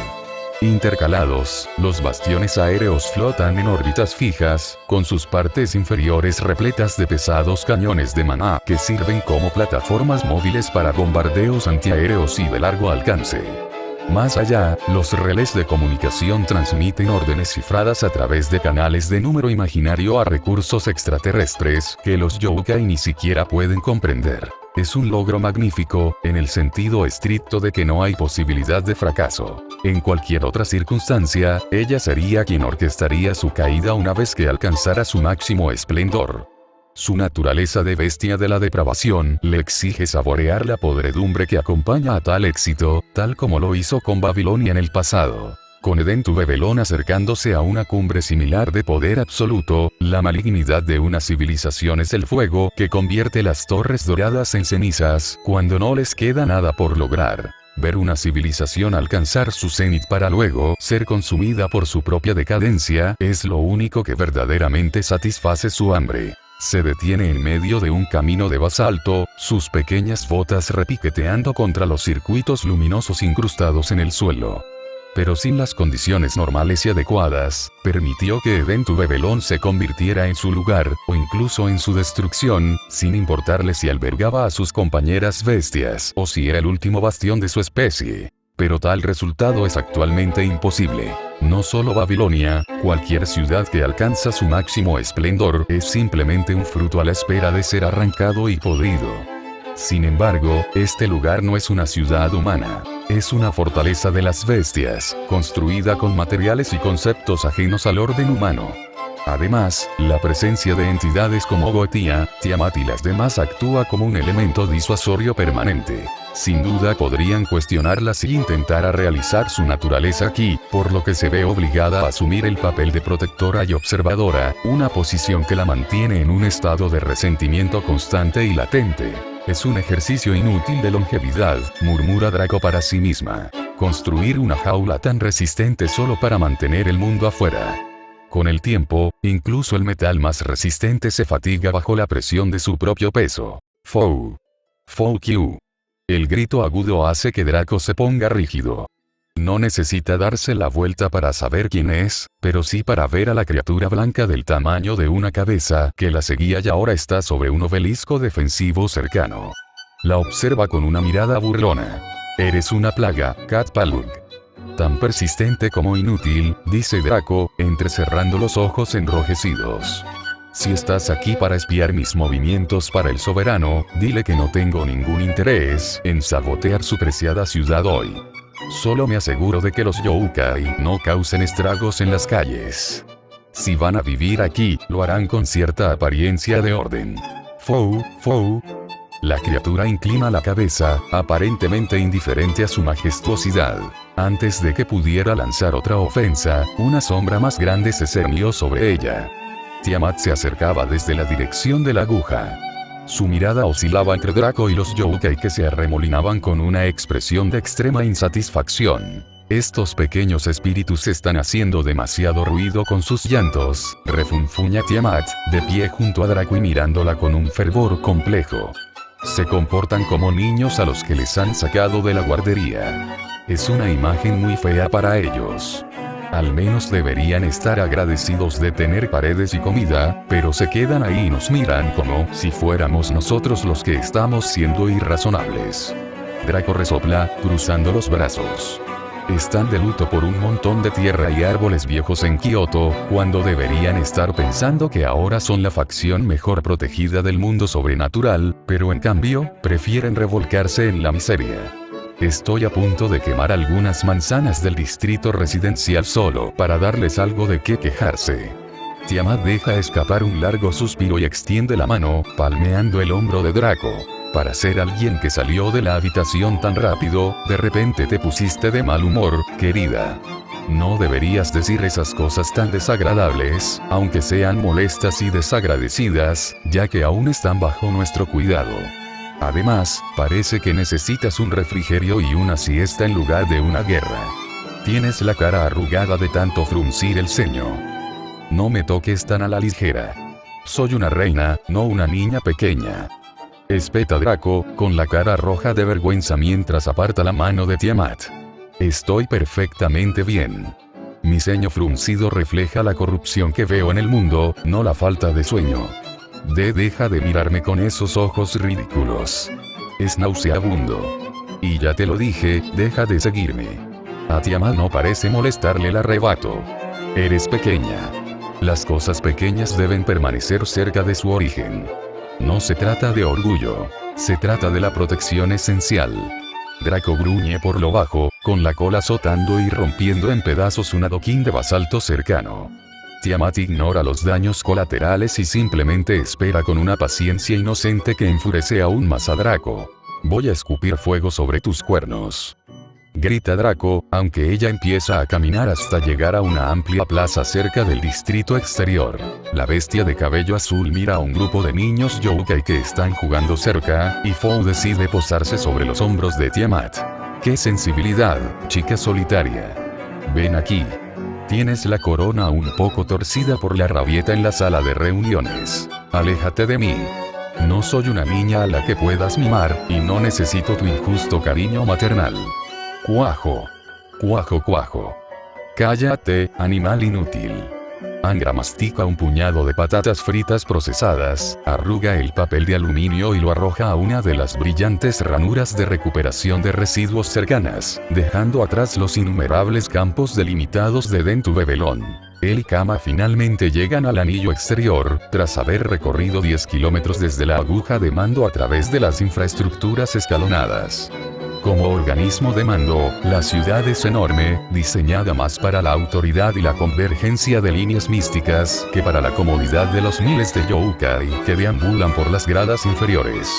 Intercalados, los bastiones aéreos flotan en órbitas fijas, con sus partes inferiores repletas de pesados cañones de maná que sirven como plataformas móviles para bombardeos antiaéreos y de largo alcance. Más allá, los relés de comunicación transmiten órdenes cifradas a través de canales de número imaginario a recursos extraterrestres que los yokai ni siquiera pueden comprender. Es un logro magnífico, en el sentido estricto de que no hay posibilidad de fracaso. En cualquier otra circunstancia, ella sería quien orquestaría su caída una vez que alcanzara su máximo esplendor. Su naturaleza de bestia de la depravación le exige saborear la podredumbre que acompaña a tal éxito, tal como lo hizo con Babilonia en el pasado. Con Dentu Bebelón acercándose a una cumbre similar de poder absoluto, la malignidad de una civilización es el fuego que convierte las torres doradas en cenizas, cuando no les queda nada por lograr. Ver una civilización alcanzar su cenit para luego ser consumida por su propia decadencia es lo único que verdaderamente satisface su hambre. Se detiene en medio de un camino de basalto, sus pequeñas botas repiqueteando contra los circuitos luminosos incrustados en el suelo. Pero sin las condiciones normales y adecuadas, permitió que Edentu Bebelón se convirtiera en su lugar, o incluso en su destrucción, sin importarle si albergaba a sus compañeras bestias o si era el último bastión de su especie. Pero tal resultado es actualmente imposible. No solo Babilonia, cualquier ciudad que alcanza su máximo esplendor es simplemente un fruto a la espera de ser arrancado y podrido. Sin embargo, este lugar no es una ciudad humana. Es una fortaleza de las bestias, construida con materiales y conceptos ajenos al orden humano. Además, la presencia de entidades como Goetia, Tiamat y las demás actúa como un elemento disuasorio permanente. Sin duda podrían cuestionarla si intentara realizar su naturaleza aquí, por lo que se ve obligada a asumir el papel de protectora y observadora, una posición que la mantiene en un estado de resentimiento constante y latente. Es un ejercicio inútil de longevidad, murmura Draco para sí misma. Construir una jaula tan resistente solo para mantener el mundo afuera. Con el tiempo, incluso el metal más resistente se fatiga bajo la presión de su propio peso. Fou. Fou Q. El grito agudo hace que Draco se ponga rígido. No necesita darse la vuelta para saber quién es, pero sí para ver a la criatura blanca del tamaño de una cabeza que la seguía y ahora está sobre un obelisco defensivo cercano. La observa con una mirada burlona. Eres una plaga, Cat Palug. Tan persistente como inútil, dice Draco, entrecerrando los ojos enrojecidos. Si estás aquí para espiar mis movimientos para el soberano, dile que no tengo ningún interés en sabotear su preciada ciudad hoy. Solo me aseguro de que los Youkai no causen estragos en las calles. Si van a vivir aquí, lo harán con cierta apariencia de orden. Fou, Fou. La criatura inclina la cabeza, aparentemente indiferente a su majestuosidad. Antes de que pudiera lanzar otra ofensa, una sombra más grande se cernió sobre ella. Tiamat se acercaba desde la dirección de la aguja. Su mirada oscilaba entre Draco y los Youkai que se arremolinaban con una expresión de extrema insatisfacción. Estos pequeños espíritus están haciendo demasiado ruido con sus llantos, refunfuña Tiamat, de pie junto a Draco y mirándola con un fervor complejo. Se comportan como niños a los que les han sacado de la guardería. Es una imagen muy fea para ellos. Al menos deberían estar agradecidos de tener paredes y comida, pero se quedan ahí y nos miran como si fuéramos nosotros los que estamos siendo irrazonables. Draco resopla, cruzando los brazos. Están de luto por un montón de tierra y árboles viejos en Kioto, cuando deberían estar pensando que ahora son la facción mejor protegida del mundo sobrenatural, pero en cambio, prefieren revolcarse en la miseria. Estoy a punto de quemar algunas manzanas del distrito residencial solo para darles algo de qué quejarse. Tiamat deja escapar un largo suspiro y extiende la mano, palmeando el hombro de Draco. Para ser alguien que salió de la habitación tan rápido, de repente te pusiste de mal humor, querida. No deberías decir esas cosas tan desagradables, aunque sean molestas y desagradecidas, ya que aún están bajo nuestro cuidado. Además, parece que necesitas un refrigerio y una siesta en lugar de una guerra. Tienes la cara arrugada de tanto fruncir el ceño. No me toques tan a la ligera. Soy una reina, no una niña pequeña. Espeta Draco, con la cara roja de vergüenza mientras aparta la mano de Tiamat. Estoy perfectamente bien. Mi ceño fruncido refleja la corrupción que veo en el mundo, no la falta de sueño. Deja de mirarme con esos ojos ridículos. Es nauseabundo. Y ya te lo dije, deja de seguirme. A Tiamat no parece molestarle el arrebato. Eres pequeña. Las cosas pequeñas deben permanecer cerca de su origen. No se trata de orgullo. Se trata de la protección esencial. Draco gruñe por lo bajo, con la cola azotando y rompiendo en pedazos un adoquín de basalto cercano. Tiamat ignora los daños colaterales y simplemente espera con una paciencia inocente que enfurece aún más a Draco. Voy a escupir fuego sobre tus cuernos. Grita Draco, aunque ella empieza a caminar hasta llegar a una amplia plaza cerca del distrito exterior. La bestia de cabello azul mira a un grupo de niños Youkai que están jugando cerca, y Fou decide posarse sobre los hombros de Tiamat. ¡Qué sensibilidad, chica solitaria! Ven aquí. Tienes la corona un poco torcida por la rabieta en la sala de reuniones. Aléjate de mí. No soy una niña a la que puedas mimar, y no necesito tu injusto cariño maternal. Cuajo. Cuajo, cuajo. Cállate, animal inútil. Angra mastica un puñado de patatas fritas procesadas, arruga el papel de aluminio y lo arroja a una de las brillantes ranuras de recuperación de residuos cercanas, dejando atrás los innumerables campos delimitados de Dentu Bebelón. Él y Kama finalmente llegan al anillo exterior, tras haber recorrido 10 kilómetros desde la aguja de mando a través de las infraestructuras escalonadas. Como organismo de mando, la ciudad es enorme, diseñada más para la autoridad y la convergencia de líneas místicas, que para la comodidad de los miles de yokai que deambulan por las gradas inferiores.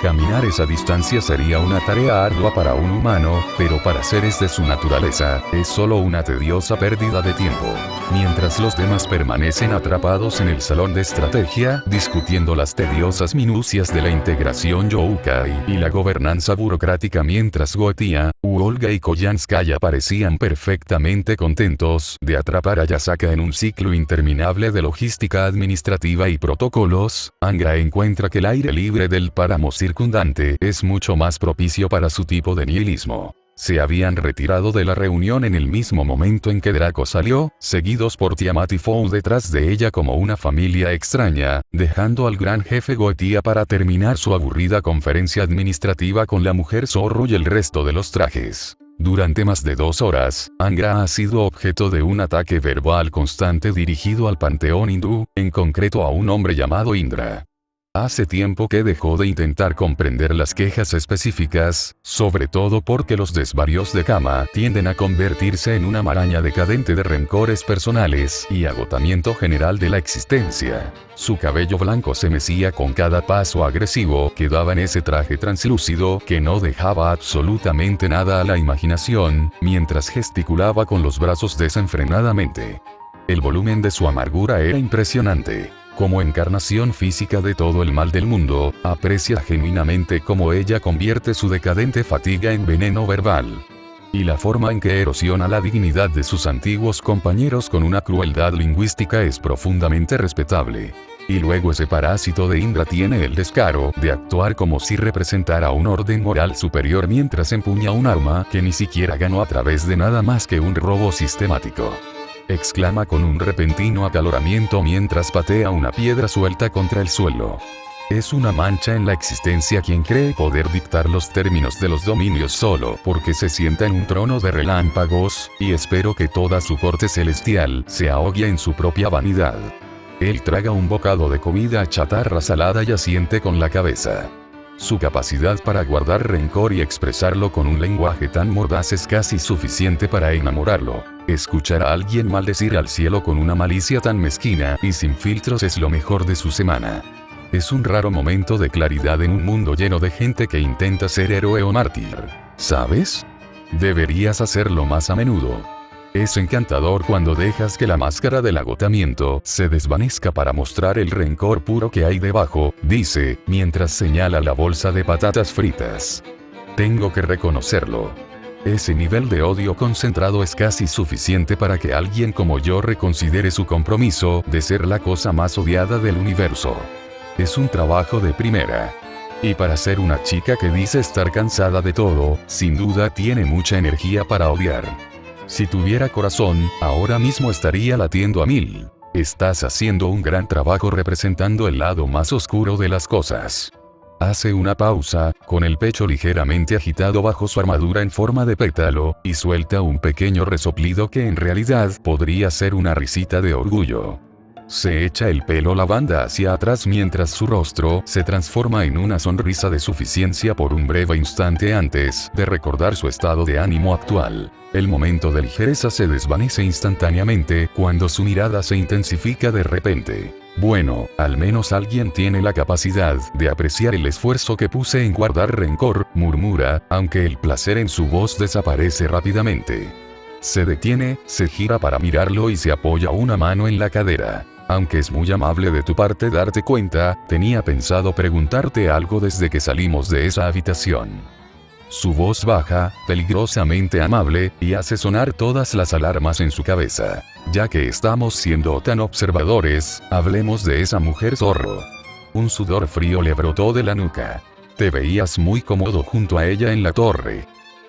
Caminar esa distancia sería una tarea ardua para un humano, pero para seres de su naturaleza, es solo una tediosa pérdida de tiempo. Mientras los demás permanecen atrapados en el salón de estrategia, discutiendo las tediosas minucias de la integración yokai y la gobernanza burocrática, mientras Goetia, Olga y Koyanskaya parecían perfectamente contentos de atrapar a Yasaka en un ciclo interminable de logística administrativa y protocolos, Angra encuentra que el aire libre del páramo circundante es mucho más propicio para su tipo de nihilismo. Se habían retirado de la reunión en el mismo momento en que Draco salió, seguidos por Tiamat y Fou detrás de ella como una familia extraña, dejando al gran jefe Goetia para terminar su aburrida conferencia administrativa con la mujer zorro y el resto de los trajes. Durante más de 2 horas, Angra ha sido objeto de un ataque verbal constante dirigido al panteón hindú, en concreto a un hombre llamado Indra. Hace tiempo que dejó de intentar comprender las quejas específicas, sobre todo porque los desvarios de Kama tienden a convertirse en una maraña decadente de rencores personales y agotamiento general de la existencia. Su cabello blanco se mecía con cada paso agresivo que daba en ese traje translúcido que no dejaba absolutamente nada a la imaginación, mientras gesticulaba con los brazos desenfrenadamente. El volumen de su amargura era impresionante. Como encarnación física de todo el mal del mundo, aprecia genuinamente cómo ella convierte su decadente fatiga en veneno verbal. Y la forma en que erosiona la dignidad de sus antiguos compañeros con una crueldad lingüística es profundamente respetable. Y luego ese parásito de Indra tiene el descaro de actuar como si representara un orden moral superior mientras empuña un arma que ni siquiera ganó a través de nada más que un robo sistemático. Exclama con un repentino acaloramiento mientras patea una piedra suelta contra el suelo. Es una mancha en la existencia quien cree poder dictar los términos de los dominios solo porque se sienta en un trono de relámpagos, y espero que toda su corte celestial se ahogue en su propia vanidad. Él traga un bocado de comida chatarra salada y asiente con la cabeza. Su capacidad para guardar rencor y expresarlo con un lenguaje tan mordaz es casi suficiente para enamorarlo. Escuchar a alguien maldecir al cielo con una malicia tan mezquina y sin filtros es lo mejor de su semana. Es un raro momento de claridad en un mundo lleno de gente que intenta ser héroe o mártir. ¿Sabes? Deberías hacerlo más a menudo. Es encantador cuando dejas que la máscara del agotamiento se desvanezca para mostrar el rencor puro que hay debajo, dice, mientras señala la bolsa de patatas fritas. Tengo que reconocerlo. Ese nivel de odio concentrado es casi suficiente para que alguien como yo reconsidere su compromiso de ser la cosa más odiada del universo. Es un trabajo de primera. Y para ser una chica que dice estar cansada de todo, sin duda tiene mucha energía para odiar. Si tuviera corazón, ahora mismo estaría latiendo a 1000. Estás haciendo un gran trabajo representando el lado más oscuro de las cosas. Hace una pausa, con el pecho ligeramente agitado bajo su armadura en forma de pétalo, y suelta un pequeño resoplido que en realidad podría ser una risita de orgullo. Se echa el pelo lavanda hacia atrás mientras su rostro se transforma en una sonrisa de suficiencia por un breve instante antes de recordar su estado de ánimo actual. El momento de ligereza se desvanece instantáneamente cuando su mirada se intensifica de repente. Bueno, al menos alguien tiene la capacidad de apreciar el esfuerzo que puse en guardar rencor, murmura, aunque el placer en su voz desaparece rápidamente. Se detiene, se gira para mirarlo y se apoya una mano en la cadera. Aunque es muy amable de tu parte darte cuenta, tenía pensado preguntarte algo desde que salimos de esa habitación. Su voz baja, peligrosamente amable, y hace sonar todas las alarmas en su cabeza. Ya que estamos siendo tan observadores, hablemos de esa mujer zorro. Un sudor frío le brotó de la nuca. Te veías muy cómodo junto a ella en la torre.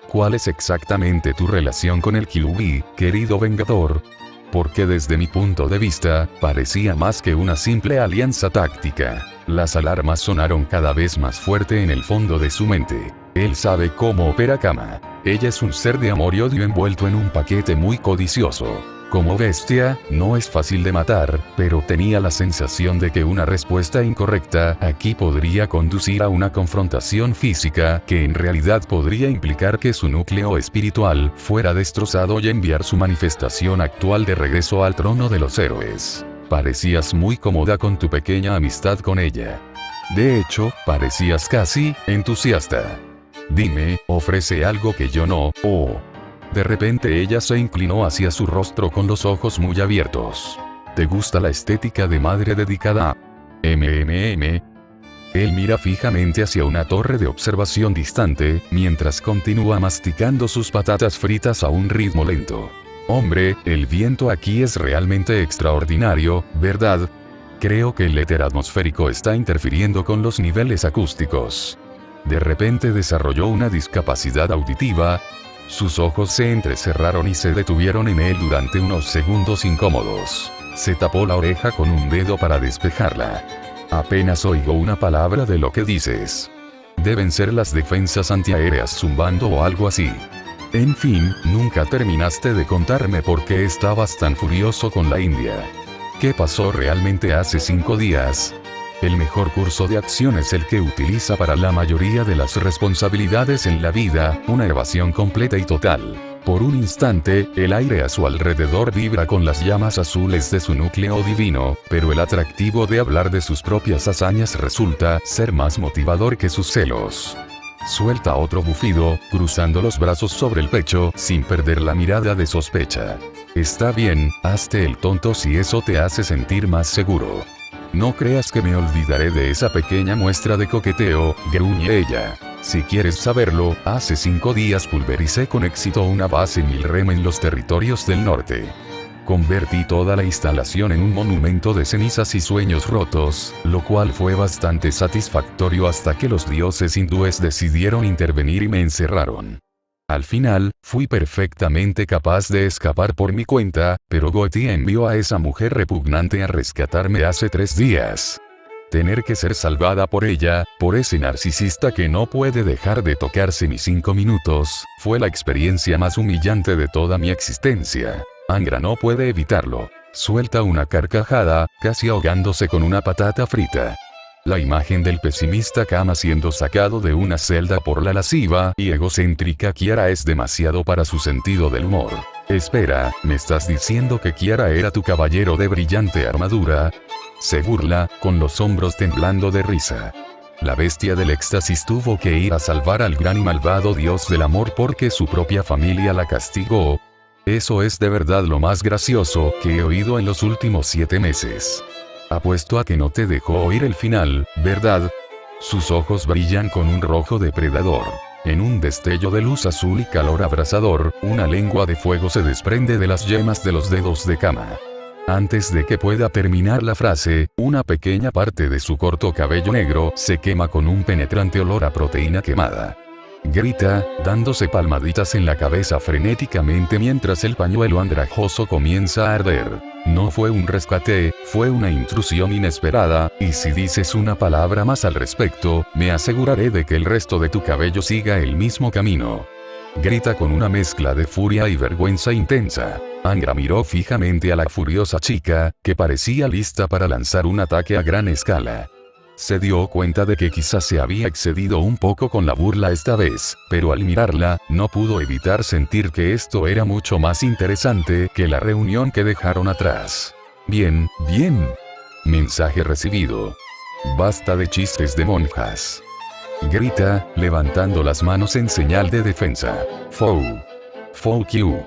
¿Cuál es exactamente tu relación con el Kyuubi, querido Vengador? Porque desde mi punto de vista, parecía más que una simple alianza táctica. Las alarmas sonaron cada vez más fuerte en el fondo de su mente. Él sabe cómo opera Kama. Ella es un ser de amor y odio envuelto en un paquete muy codicioso. Como bestia, no es fácil de matar, pero tenía la sensación de que una respuesta incorrecta aquí podría conducir a una confrontación física que en realidad podría implicar que su núcleo espiritual fuera destrozado y enviar su manifestación actual de regreso al trono de los héroes. Parecías muy cómoda con tu pequeña amistad con ella. De hecho, parecías casi entusiasta. Dime, ofrece algo que yo no, oh. De repente ella se inclinó hacia su rostro con los ojos muy abiertos. ¿Te gusta la estética de madre dedicada a MMM? Él mira fijamente hacia una torre de observación distante, mientras continúa masticando sus patatas fritas a un ritmo lento. Hombre, el viento aquí es realmente extraordinario, ¿verdad? Creo que el éter atmosférico está interfiriendo con los niveles acústicos. De repente desarrolló una discapacidad auditiva. Sus ojos se entrecerraron y se detuvieron en él durante unos segundos incómodos. Se tapó la oreja con un dedo para despejarla. Apenas oigo una palabra de lo que dices. Deben ser las defensas antiaéreas zumbando o algo así. En fin, nunca terminaste de contarme por qué estabas tan furioso con la India. ¿Qué pasó realmente hace 5 días? El mejor curso de acción es el que utiliza para la mayoría de las responsabilidades en la vida, una evasión completa y total. Por un instante, el aire a su alrededor vibra con las llamas azules de su núcleo divino, pero el atractivo de hablar de sus propias hazañas resulta ser más motivador que sus celos. Suelta otro bufido, cruzando los brazos sobre el pecho, sin perder la mirada de sospecha. Está bien, hazte el tonto si eso te hace sentir más seguro. No creas que me olvidaré de esa pequeña muestra de coqueteo, gruñe ella. Si quieres saberlo, hace 5 días pulvericé con éxito una base Milrem en los territorios del norte. Convertí toda la instalación en un monumento de cenizas y sueños rotos, lo cual fue bastante satisfactorio hasta que los dioses hindúes decidieron intervenir y me encerraron. Al final, fui perfectamente capaz de escapar por mi cuenta, pero Goethe envió a esa mujer repugnante a rescatarme hace 3 días. Tener que ser salvada por ella, por ese narcisista que no puede dejar de tocarse ni 5 minutos, fue la experiencia más humillante de toda mi existencia. Angra no puede evitarlo. Suelta una carcajada, casi ahogándose con una patata frita. La imagen del pesimista Kama siendo sacado de una celda por la lasciva y egocéntrica Kiara es demasiado para su sentido del humor. Espera, ¿me estás diciendo que Kiara era tu caballero de brillante armadura? Se burla, con los hombros temblando de risa. La bestia del éxtasis tuvo que ir a salvar al gran y malvado dios del amor porque su propia familia la castigó. Eso es de verdad lo más gracioso que he oído en los últimos 7 meses. Apuesto a que no te dejó oír el final, ¿verdad? Sus ojos brillan con un rojo depredador. En un destello de luz azul y calor abrasador, una lengua de fuego se desprende de las yemas de los dedos de Kama. Antes de que pueda terminar la frase, una pequeña parte de su corto cabello negro se quema con un penetrante olor a proteína quemada. Grita, dándose palmaditas en la cabeza frenéticamente mientras el pañuelo andrajoso comienza a arder. No fue un rescate, fue una intrusión inesperada, y si dices una palabra más al respecto, me aseguraré de que el resto de tu cabello siga el mismo camino. Grita con una mezcla de furia y vergüenza intensa. Angra miró fijamente a la furiosa chica, que parecía lista para lanzar un ataque a gran escala. Se dio cuenta de que quizás se había excedido un poco con la burla esta vez, pero al mirarla, no pudo evitar sentir que esto era mucho más interesante que la reunión que dejaron atrás. Bien, bien. Mensaje recibido. Basta de chistes de monjas. Grita, levantando las manos en señal de defensa. Fuck you.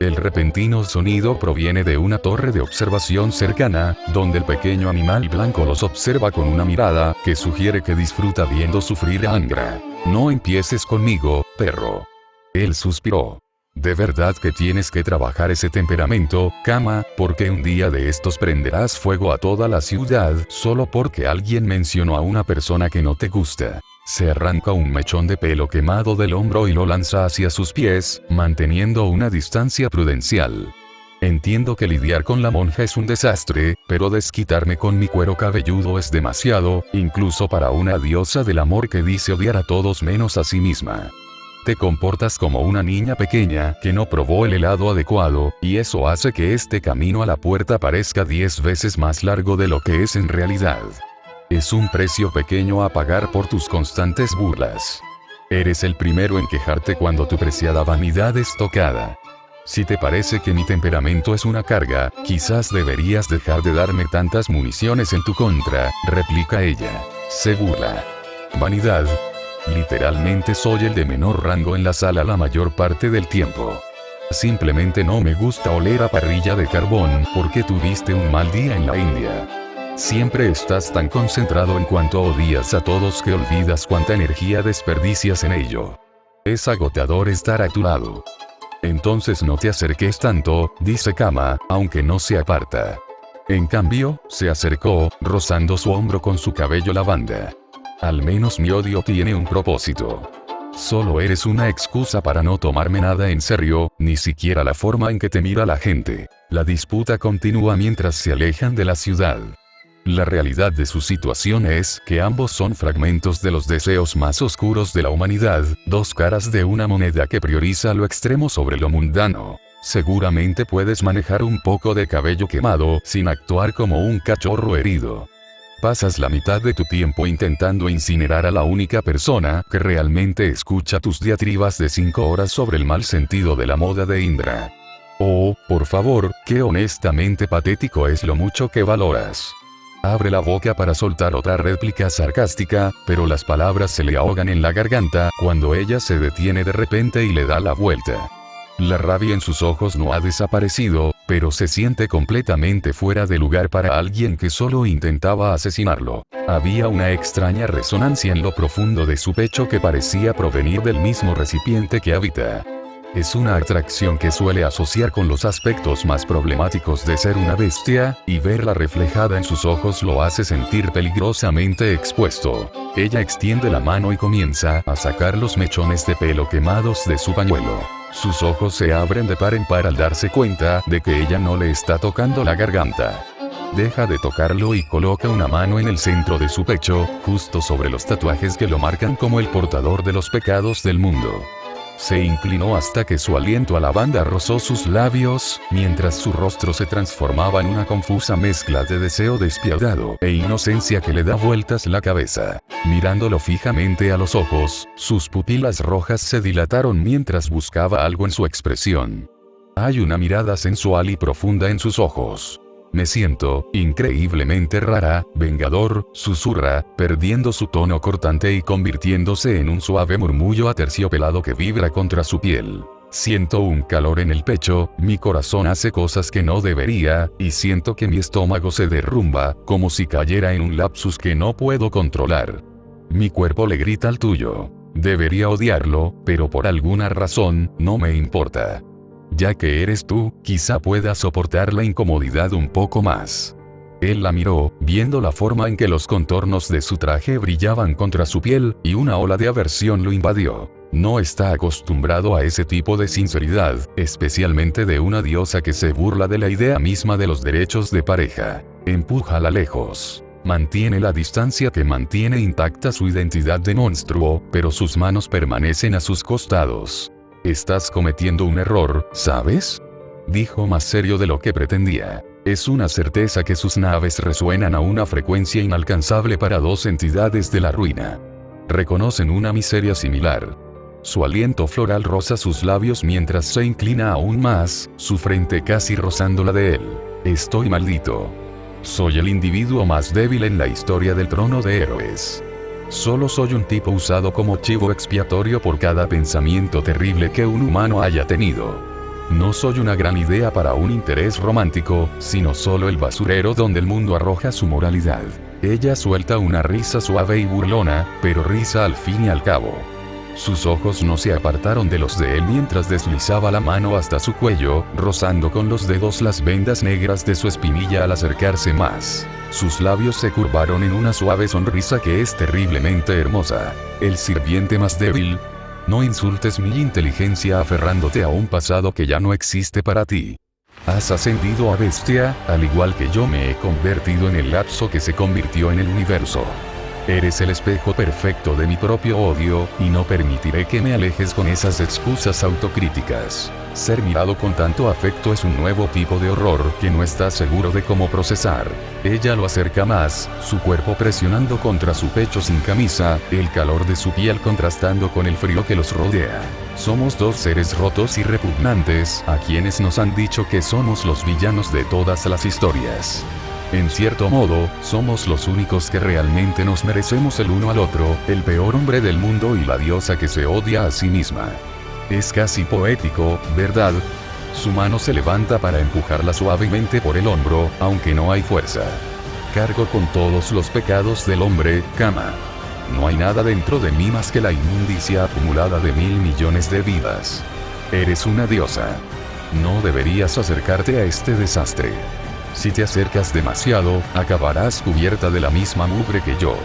El repentino sonido proviene de una torre de observación cercana, donde el pequeño animal blanco los observa con una mirada que sugiere que disfruta viendo sufrir a Angra. No empieces conmigo, perro. Él suspiró. De verdad que tienes que trabajar ese temperamento, Kama, porque un día de estos prenderás fuego a toda la ciudad solo porque alguien mencionó a una persona que no te gusta. Se arranca un mechón de pelo quemado del hombro y lo lanza hacia sus pies, manteniendo una distancia prudencial. Entiendo que lidiar con la monja es un desastre, pero desquitarme con mi cuero cabelludo es demasiado, incluso para una diosa del amor que dice odiar a todos menos a sí misma. Te comportas como una niña pequeña que no probó el helado adecuado, y eso hace que este camino a la puerta parezca 10 veces más largo de lo que es en realidad. Es un precio pequeño a pagar por tus constantes burlas. Eres el primero en quejarte cuando tu preciada vanidad es tocada. Si te parece que mi temperamento es una carga, quizás deberías dejar de darme tantas municiones en tu contra, replica ella. Se burla. Vanidad. Literalmente soy el de menor rango en la sala la mayor parte del tiempo. Simplemente no me gusta oler a parrilla de carbón porque tuviste un mal día en la India. Siempre estás tan concentrado en cuanto odias a todos que olvidas cuánta energía desperdicias en ello. Es agotador estar a tu lado. Entonces no te acerques tanto, dice Kama, aunque no se aparta. En cambio, se acercó, rozando su hombro con su cabello lavanda. Al menos mi odio tiene un propósito. Solo eres una excusa para no tomarme nada en serio, ni siquiera la forma en que te mira la gente. La disputa continúa mientras se alejan de la ciudad. La realidad de su situación es que ambos son fragmentos de los deseos más oscuros de la humanidad, dos caras de una moneda que prioriza lo extremo sobre lo mundano. Seguramente puedes manejar un poco de cabello quemado sin actuar como un cachorro herido. Pasas la mitad de tu tiempo intentando incinerar a la única persona que realmente escucha tus diatribas de 5 horas sobre el mal sentido de la moda de Indra. Oh, por favor, qué honestamente patético es lo mucho que valoras. Abre la boca para soltar otra réplica sarcástica, pero las palabras se le ahogan en la garganta cuando ella se detiene de repente y le da la vuelta. La rabia en sus ojos no ha desaparecido, pero se siente completamente fuera de lugar para alguien que solo intentaba asesinarlo. Había una extraña resonancia en lo profundo de su pecho que parecía provenir del mismo recipiente que habita. Es una atracción que suele asociar con los aspectos más problemáticos de ser una bestia, y verla reflejada en sus ojos lo hace sentir peligrosamente expuesto. Ella extiende la mano y comienza a sacar los mechones de pelo quemados de su pañuelo. Sus ojos se abren de par en par al darse cuenta de que ella no le está tocando la garganta. Deja de tocarlo y coloca una mano en el centro de su pecho, justo sobre los tatuajes que lo marcan como el portador de los pecados del mundo. Se inclinó hasta que su aliento a lavanda rozó sus labios, mientras su rostro se transformaba en una confusa mezcla de deseo despiadado e inocencia que le da vueltas la cabeza. Mirándolo fijamente a los ojos, sus pupilas rojas se dilataron mientras buscaba algo en su expresión. Hay una mirada sensual y profunda en sus ojos. Me siento increíblemente rara, vengador, susurra, perdiendo su tono cortante y convirtiéndose en un suave murmullo aterciopelado que vibra contra su piel. Siento un calor en el pecho, mi corazón hace cosas que no debería, y siento que mi estómago se derrumba, como si cayera en un lapsus que no puedo controlar. Mi cuerpo le grita al tuyo. Debería odiarlo, pero por alguna razón, no me importa. Ya que eres tú, quizá pueda soportar la incomodidad un poco más. Él la miró, viendo la forma en que los contornos de su traje brillaban contra su piel, y una ola de aversión lo invadió. No está acostumbrado a ese tipo de sinceridad, especialmente de una diosa que se burla de la idea misma de los derechos de pareja. Empújala lejos. Mantiene la distancia que mantiene intacta su identidad de monstruo, pero sus manos permanecen a sus costados. Estás cometiendo un error, ¿sabes? Dijo más serio de lo que pretendía. Es una certeza que sus naves resuenan a una frecuencia inalcanzable para dos entidades de la ruina. Reconocen una miseria similar. Su aliento floral roza sus labios mientras se inclina aún más, su frente casi rozando la de él. Estoy maldito. Soy el individuo más débil en la historia del trono de héroes. Solo soy un tipo usado como chivo expiatorio por cada pensamiento terrible que un humano haya tenido. No soy una gran idea para un interés romántico, sino solo el basurero donde el mundo arroja su moralidad. Ella suelta una risa suave y burlona, pero risa al fin y al cabo. Sus ojos no se apartaron de los de él mientras deslizaba la mano hasta su cuello, rozando con los dedos las vendas negras de su espinilla al acercarse más. Sus labios se curvaron en una suave sonrisa que es terriblemente hermosa. El sirviente más débil. No insultes mi inteligencia aferrándote a un pasado que ya no existe para ti. Has ascendido a bestia, al igual que yo me he convertido en el lapso que se convirtió en el universo. Eres el espejo perfecto de mi propio odio, y no permitiré que me alejes con esas excusas autocríticas. Ser mirado con tanto afecto es un nuevo tipo de horror que no estás seguro de cómo procesar. Ella lo acerca más, su cuerpo presionando contra su pecho sin camisa, el calor de su piel contrastando con el frío que los rodea. Somos dos seres rotos y repugnantes, a quienes nos han dicho que somos los villanos de todas las historias. En cierto modo, somos los únicos que realmente nos merecemos el uno al otro, el peor hombre del mundo y la diosa que se odia a sí misma. Es casi poético, ¿verdad? Su mano se levanta para empujarla suavemente por el hombro, aunque no hay fuerza. Cargo con todos los pecados del hombre, cama. No hay nada dentro de mí más que la inmundicia acumulada de 1000 millones de vidas. Eres una diosa. No deberías acercarte a este desastre. Si te acercas demasiado, acabarás cubierta de la misma mugre que yo.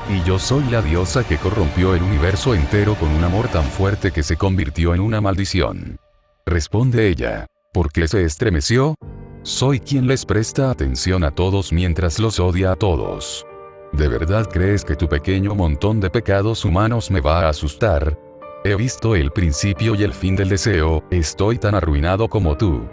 Y yo soy la diosa que corrompió el universo entero con un amor tan fuerte que se convirtió en una maldición. Responde ella. ¿Por qué se estremeció? Soy quien les presta atención a todos mientras los odia a todos. ¿De verdad crees que tu pequeño montón de pecados humanos me va a asustar? He visto el principio y el fin del deseo, estoy tan arruinado como tú.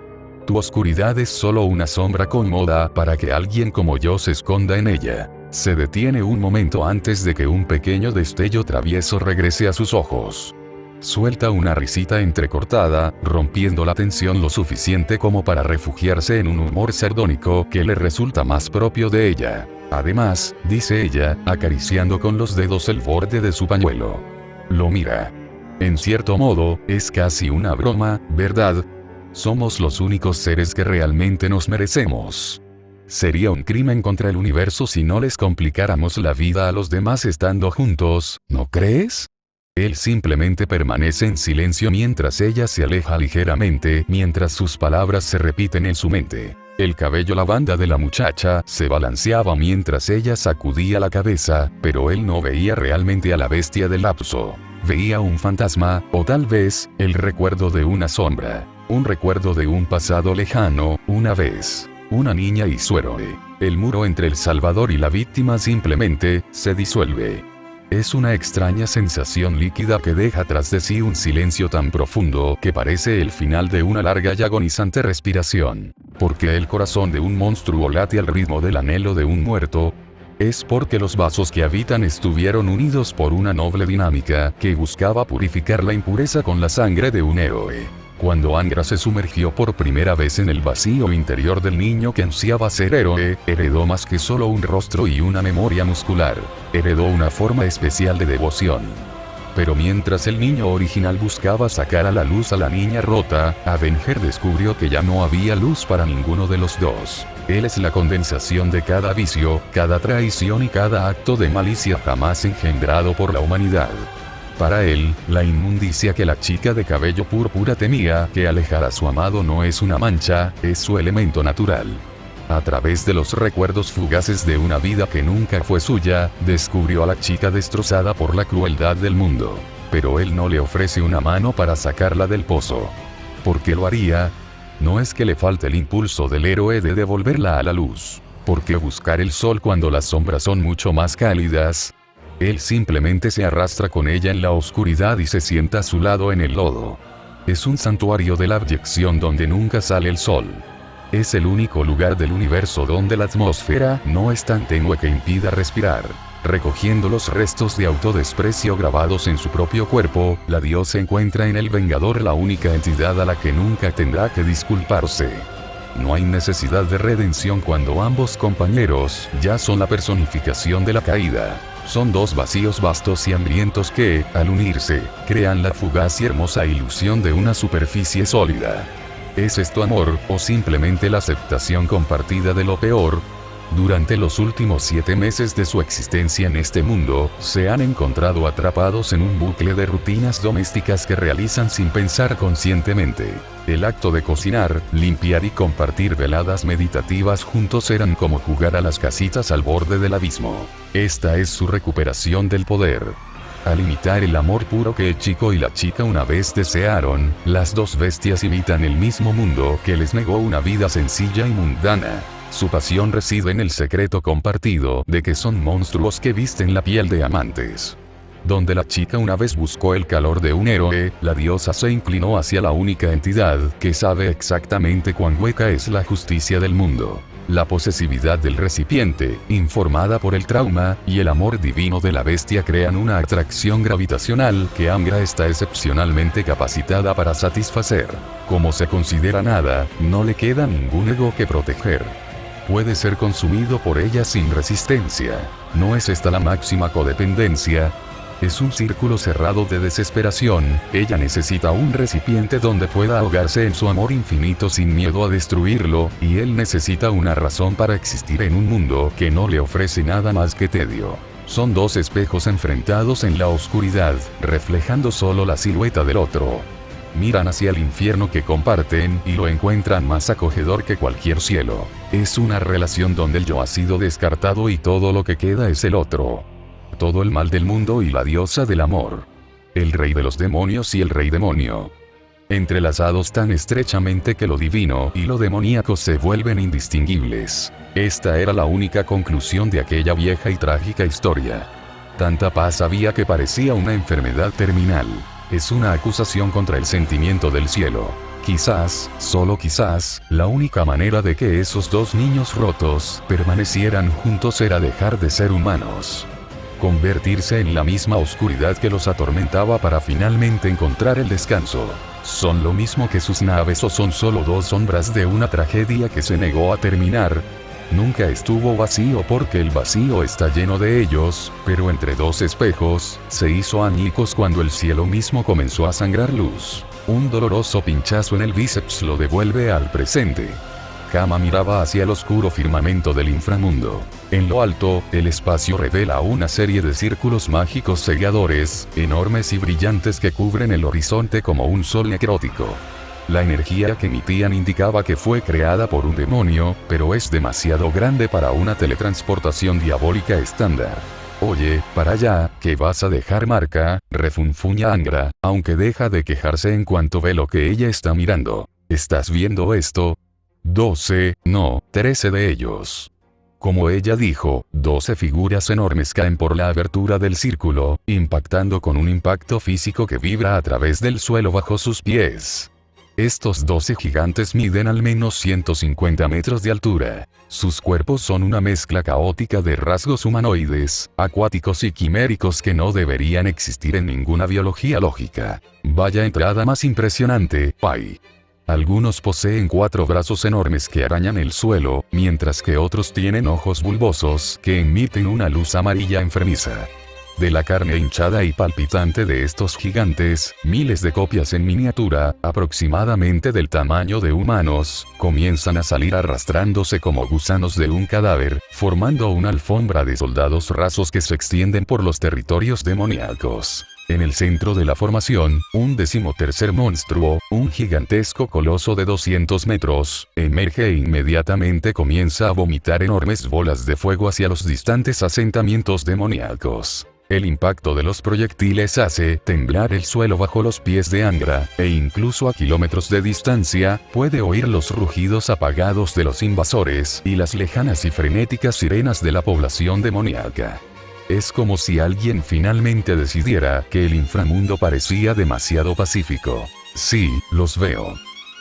Tu oscuridad es solo una sombra cómoda para que alguien como yo se esconda en ella. Se detiene un momento antes de que un pequeño destello travieso regrese a sus ojos. Suelta una risita entrecortada, rompiendo la tensión lo suficiente como para refugiarse en un humor sardónico que le resulta más propio de ella. Además, dice ella, acariciando con los dedos el borde de su pañuelo. Lo mira. En cierto modo, es casi una broma, ¿verdad? Somos los únicos seres que realmente nos merecemos. Sería un crimen contra el universo si no les complicáramos la vida a los demás estando juntos, ¿no crees? Él simplemente permanece en silencio mientras ella se aleja ligeramente, mientras sus palabras se repiten en su mente. El cabello lavanda de la muchacha se balanceaba mientras ella sacudía la cabeza, pero él no veía realmente a la bestia del lapso. Veía un fantasma, o tal vez, el recuerdo de una sombra. Un recuerdo de un pasado lejano, una vez. Una niña y su héroe. El muro entre el salvador y la víctima simplemente se disuelve. Es una extraña sensación líquida que deja tras de sí un silencio tan profundo que parece el final de una larga y agonizante respiración. Porque el corazón de un monstruo late al ritmo del anhelo de un muerto. Es porque los vasos que habitan estuvieron unidos por una noble dinámica que buscaba purificar la impureza con la sangre de un héroe. Cuando Angra se sumergió por primera vez en el vacío interior del niño que ansiaba ser héroe, heredó más que solo un rostro y una memoria muscular. Heredó una forma especial de devoción. Pero mientras el niño original buscaba sacar a la luz a la niña rota, Avenger descubrió que ya no había luz para ninguno de los dos. Él es la condensación de cada vicio, cada traición y cada acto de malicia jamás engendrado por la humanidad. Para él, la inmundicia que la chica de cabello púrpura temía que alejara a su amado no es una mancha, es su elemento natural. A través de los recuerdos fugaces de una vida que nunca fue suya, descubrió a la chica destrozada por la crueldad del mundo. Pero él no le ofrece una mano para sacarla del pozo. ¿Por qué lo haría? No es que le falte el impulso del héroe de devolverla a la luz. ¿Por qué buscar el sol cuando las sombras son mucho más cálidas? Él simplemente se arrastra con ella en la oscuridad y se sienta a su lado en el lodo. Es un santuario de la abyección donde nunca sale el sol. Es el único lugar del universo donde la atmósfera no es tan tenue que impida respirar. Recogiendo los restos de autodesprecio grabados en su propio cuerpo, la diosa encuentra en el Vengador la única entidad a la que nunca tendrá que disculparse. No hay necesidad de redención cuando ambos compañeros ya son la personificación de la caída. Son dos vacíos vastos y hambrientos que, al unirse, crean la fugaz y hermosa ilusión de una superficie sólida. ¿Es esto amor, o simplemente la aceptación compartida de lo peor? Durante los últimos 7 meses de su existencia en este mundo, se han encontrado atrapados en un bucle de rutinas domésticas que realizan sin pensar conscientemente. El acto de cocinar, limpiar y compartir veladas meditativas juntos eran como jugar a las casitas al borde del abismo. Esta es su recuperación del poder. Al imitar el amor puro que el chico y la chica una vez desearon, las dos bestias imitan el mismo mundo que les negó una vida sencilla y mundana. Su pasión reside en el secreto compartido de que son monstruos que visten la piel de amantes. Donde la chica una vez buscó el calor de un héroe, la diosa se inclinó hacia la única entidad que sabe exactamente cuán hueca es la justicia del mundo. La posesividad del recipiente, informada por el trauma, y el amor divino de la bestia crean una atracción gravitacional que Angra está excepcionalmente capacitada para satisfacer. Como se considera nada, no le queda ningún ego que proteger. Puede ser consumido por ella sin resistencia. ¿No es esta la máxima codependencia? Es un círculo cerrado de desesperación. Ella necesita un recipiente donde pueda ahogarse en su amor infinito sin miedo a destruirlo, y él necesita una razón para existir en un mundo que no le ofrece nada más que tedio. Son dos espejos enfrentados en la oscuridad, reflejando solo la silueta del otro. Miran hacia el infierno que comparten y lo encuentran más acogedor que cualquier cielo. Es una relación donde el yo ha sido descartado y todo lo que queda es el otro. Todo el mal del mundo y la diosa del amor. El rey de los demonios y el rey demonio. Entrelazados tan estrechamente que lo divino y lo demoníaco se vuelven indistinguibles. Esta era la única conclusión de aquella vieja y trágica historia. Tanta paz había que parecía una enfermedad terminal. Es una acusación contra el sentimiento del cielo. Quizás, solo quizás, la única manera de que esos dos niños rotos permanecieran juntos era dejar de ser humanos. Convertirse en la misma oscuridad que los atormentaba para finalmente encontrar el descanso. ¿Son lo mismo que sus naves o son solo dos sombras de una tragedia que se negó a terminar? Nunca estuvo vacío porque el vacío está lleno de ellos, pero entre dos espejos, se hizo añicos cuando el cielo mismo comenzó a sangrar luz. Un doloroso pinchazo en el bíceps lo devuelve al presente. Kama miraba hacia el oscuro firmamento del inframundo. En lo alto, el espacio revela una serie de círculos mágicos cegadores, enormes y brillantes que cubren el horizonte como un sol necrótico. La energía que emitían indicaba que fue creada por un demonio, pero es demasiado grande para una teletransportación diabólica estándar. Oye, para allá, que vas a dejar marca, refunfuña Angra, aunque deja de quejarse en cuanto ve lo que ella está mirando. ¿Estás viendo esto? 12, no, 13 de ellos. Como ella dijo, 12 figuras enormes caen por la abertura del círculo, impactando con un impacto físico que vibra a través del suelo bajo sus pies. Estos 12 gigantes miden al menos 150 metros de altura. Sus cuerpos son una mezcla caótica de rasgos humanoides, acuáticos y quiméricos que no deberían existir en ninguna biología lógica. Vaya entrada más impresionante, Pai. Algunos poseen 4 brazos enormes que arañan el suelo, mientras que otros tienen ojos bulbosos que emiten una luz amarilla enfermiza. De la carne hinchada y palpitante de estos gigantes, miles de copias en miniatura, aproximadamente del tamaño de humanos, comienzan a salir arrastrándose como gusanos de un cadáver, formando una alfombra de soldados rasos que se extienden por los territorios demoníacos. En el centro de la formación, un 13º monstruo, un gigantesco coloso de 200 metros, emerge e inmediatamente comienza a vomitar enormes bolas de fuego hacia los distantes asentamientos demoníacos. El impacto de los proyectiles hace temblar el suelo bajo los pies de Angra, e incluso a kilómetros de distancia, puede oír los rugidos apagados de los invasores y las lejanas y frenéticas sirenas de la población demoníaca. Es como si alguien finalmente decidiera que el inframundo parecía demasiado pacífico. Sí, los veo.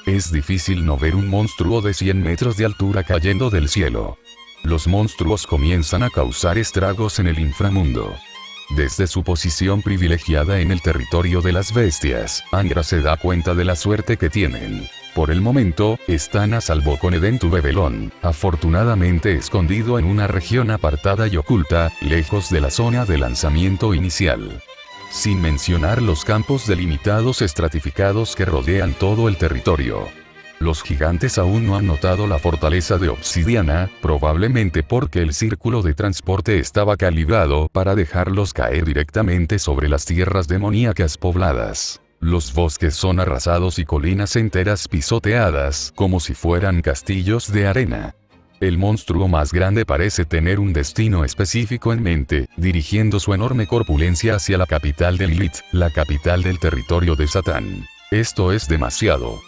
Es difícil no ver un monstruo de 100 metros de altura cayendo del cielo. Los monstruos comienzan a causar estragos en el inframundo. Desde su posición privilegiada en el territorio de las bestias, Angra se da cuenta de la suerte que tienen. Por el momento, están a salvo con Edentu Bebelón, afortunadamente escondido en una región apartada y oculta, lejos de la zona de lanzamiento inicial. Sin mencionar los campos delimitados estratificados que rodean todo el territorio. Los gigantes aún no han notado la fortaleza de obsidiana, probablemente porque el círculo de transporte estaba calibrado para dejarlos caer directamente sobre las tierras demoníacas pobladas. Los bosques son arrasados y colinas enteras pisoteadas como si fueran castillos de arena. El monstruo más grande parece tener un destino específico en mente, dirigiendo su enorme corpulencia hacia la capital de Lilith, la capital del territorio de Satán. Esto es demasiado.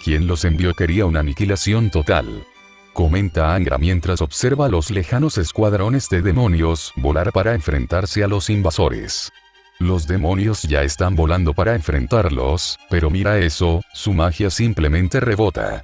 Quien los envió quería una aniquilación total. Comenta Angra mientras observa los lejanos escuadrones de demonios volar para enfrentarse a los invasores. Los demonios ya están volando para enfrentarlos, pero mira eso, su magia simplemente rebota.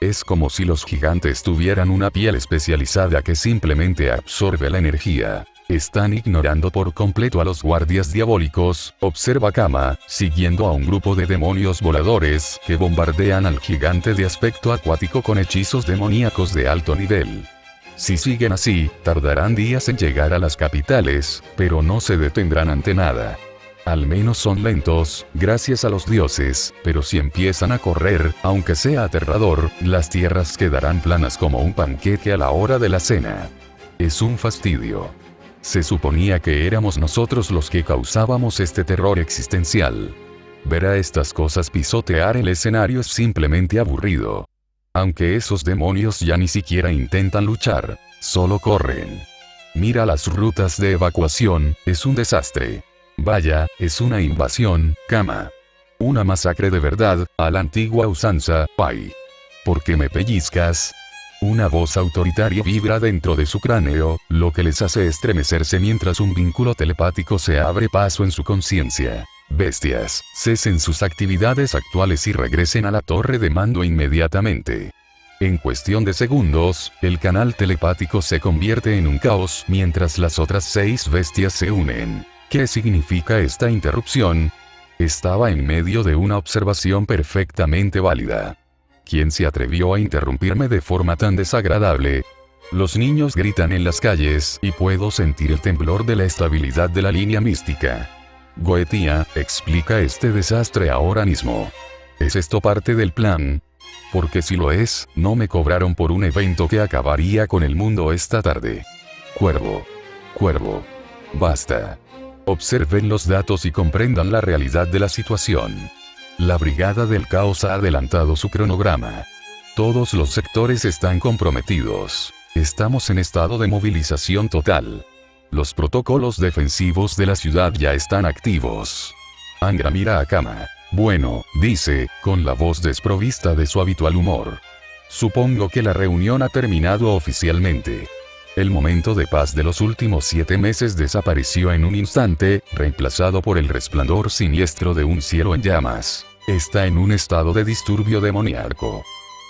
Es como si los gigantes tuvieran una piel especializada que simplemente absorbe la energía. Están ignorando por completo a los guardias diabólicos, observa Kama, siguiendo a un grupo de demonios voladores que bombardean al gigante de aspecto acuático con hechizos demoníacos de alto nivel. Si siguen así, tardarán días en llegar a las capitales, pero no se detendrán ante nada. Al menos son lentos, gracias a los dioses, pero si empiezan a correr, aunque sea aterrador, las tierras quedarán planas como un panqueque a la hora de la cena. Es un fastidio. Se suponía que éramos nosotros los que causábamos este terror existencial. Ver a estas cosas pisotear el escenario es simplemente aburrido. Aunque esos demonios ya ni siquiera intentan luchar, solo corren. Mira las rutas de evacuación, es un desastre. Vaya, es una invasión, Kama. Una masacre de verdad, a la antigua usanza, Pai. ¿Por qué me pellizcas? Una voz autoritaria vibra dentro de su cráneo, lo que les hace estremecerse mientras un vínculo telepático se abre paso en su conciencia. Bestias, cesen sus actividades actuales y regresen a la torre de mando inmediatamente. En cuestión de segundos, el canal telepático se convierte en un caos mientras las otras 6 bestias se unen. ¿Qué significa esta interrupción? Estaba en medio de una observación perfectamente válida. ¿Quién se atrevió a interrumpirme de forma tan desagradable? Los niños gritan en las calles y puedo sentir el temblor de la estabilidad de la línea mística. Goetia, explica este desastre ahora mismo. ¿Es esto parte del plan? Porque si lo es, no me cobraron por un evento que acabaría con el mundo esta tarde. Cuervo. Cuervo. Basta. Observen los datos y comprendan la realidad de la situación. La Brigada del Caos ha adelantado su cronograma. Todos los sectores están comprometidos. Estamos en estado de movilización total. Los protocolos defensivos de la ciudad ya están activos. Angra mira a Kama. Bueno, dice, con la voz desprovista de su habitual humor. Supongo que la reunión ha terminado oficialmente. El momento de paz de los últimos 7 meses desapareció en un instante, reemplazado por el resplandor siniestro de un cielo en llamas. Está en un estado de disturbio demoníaco.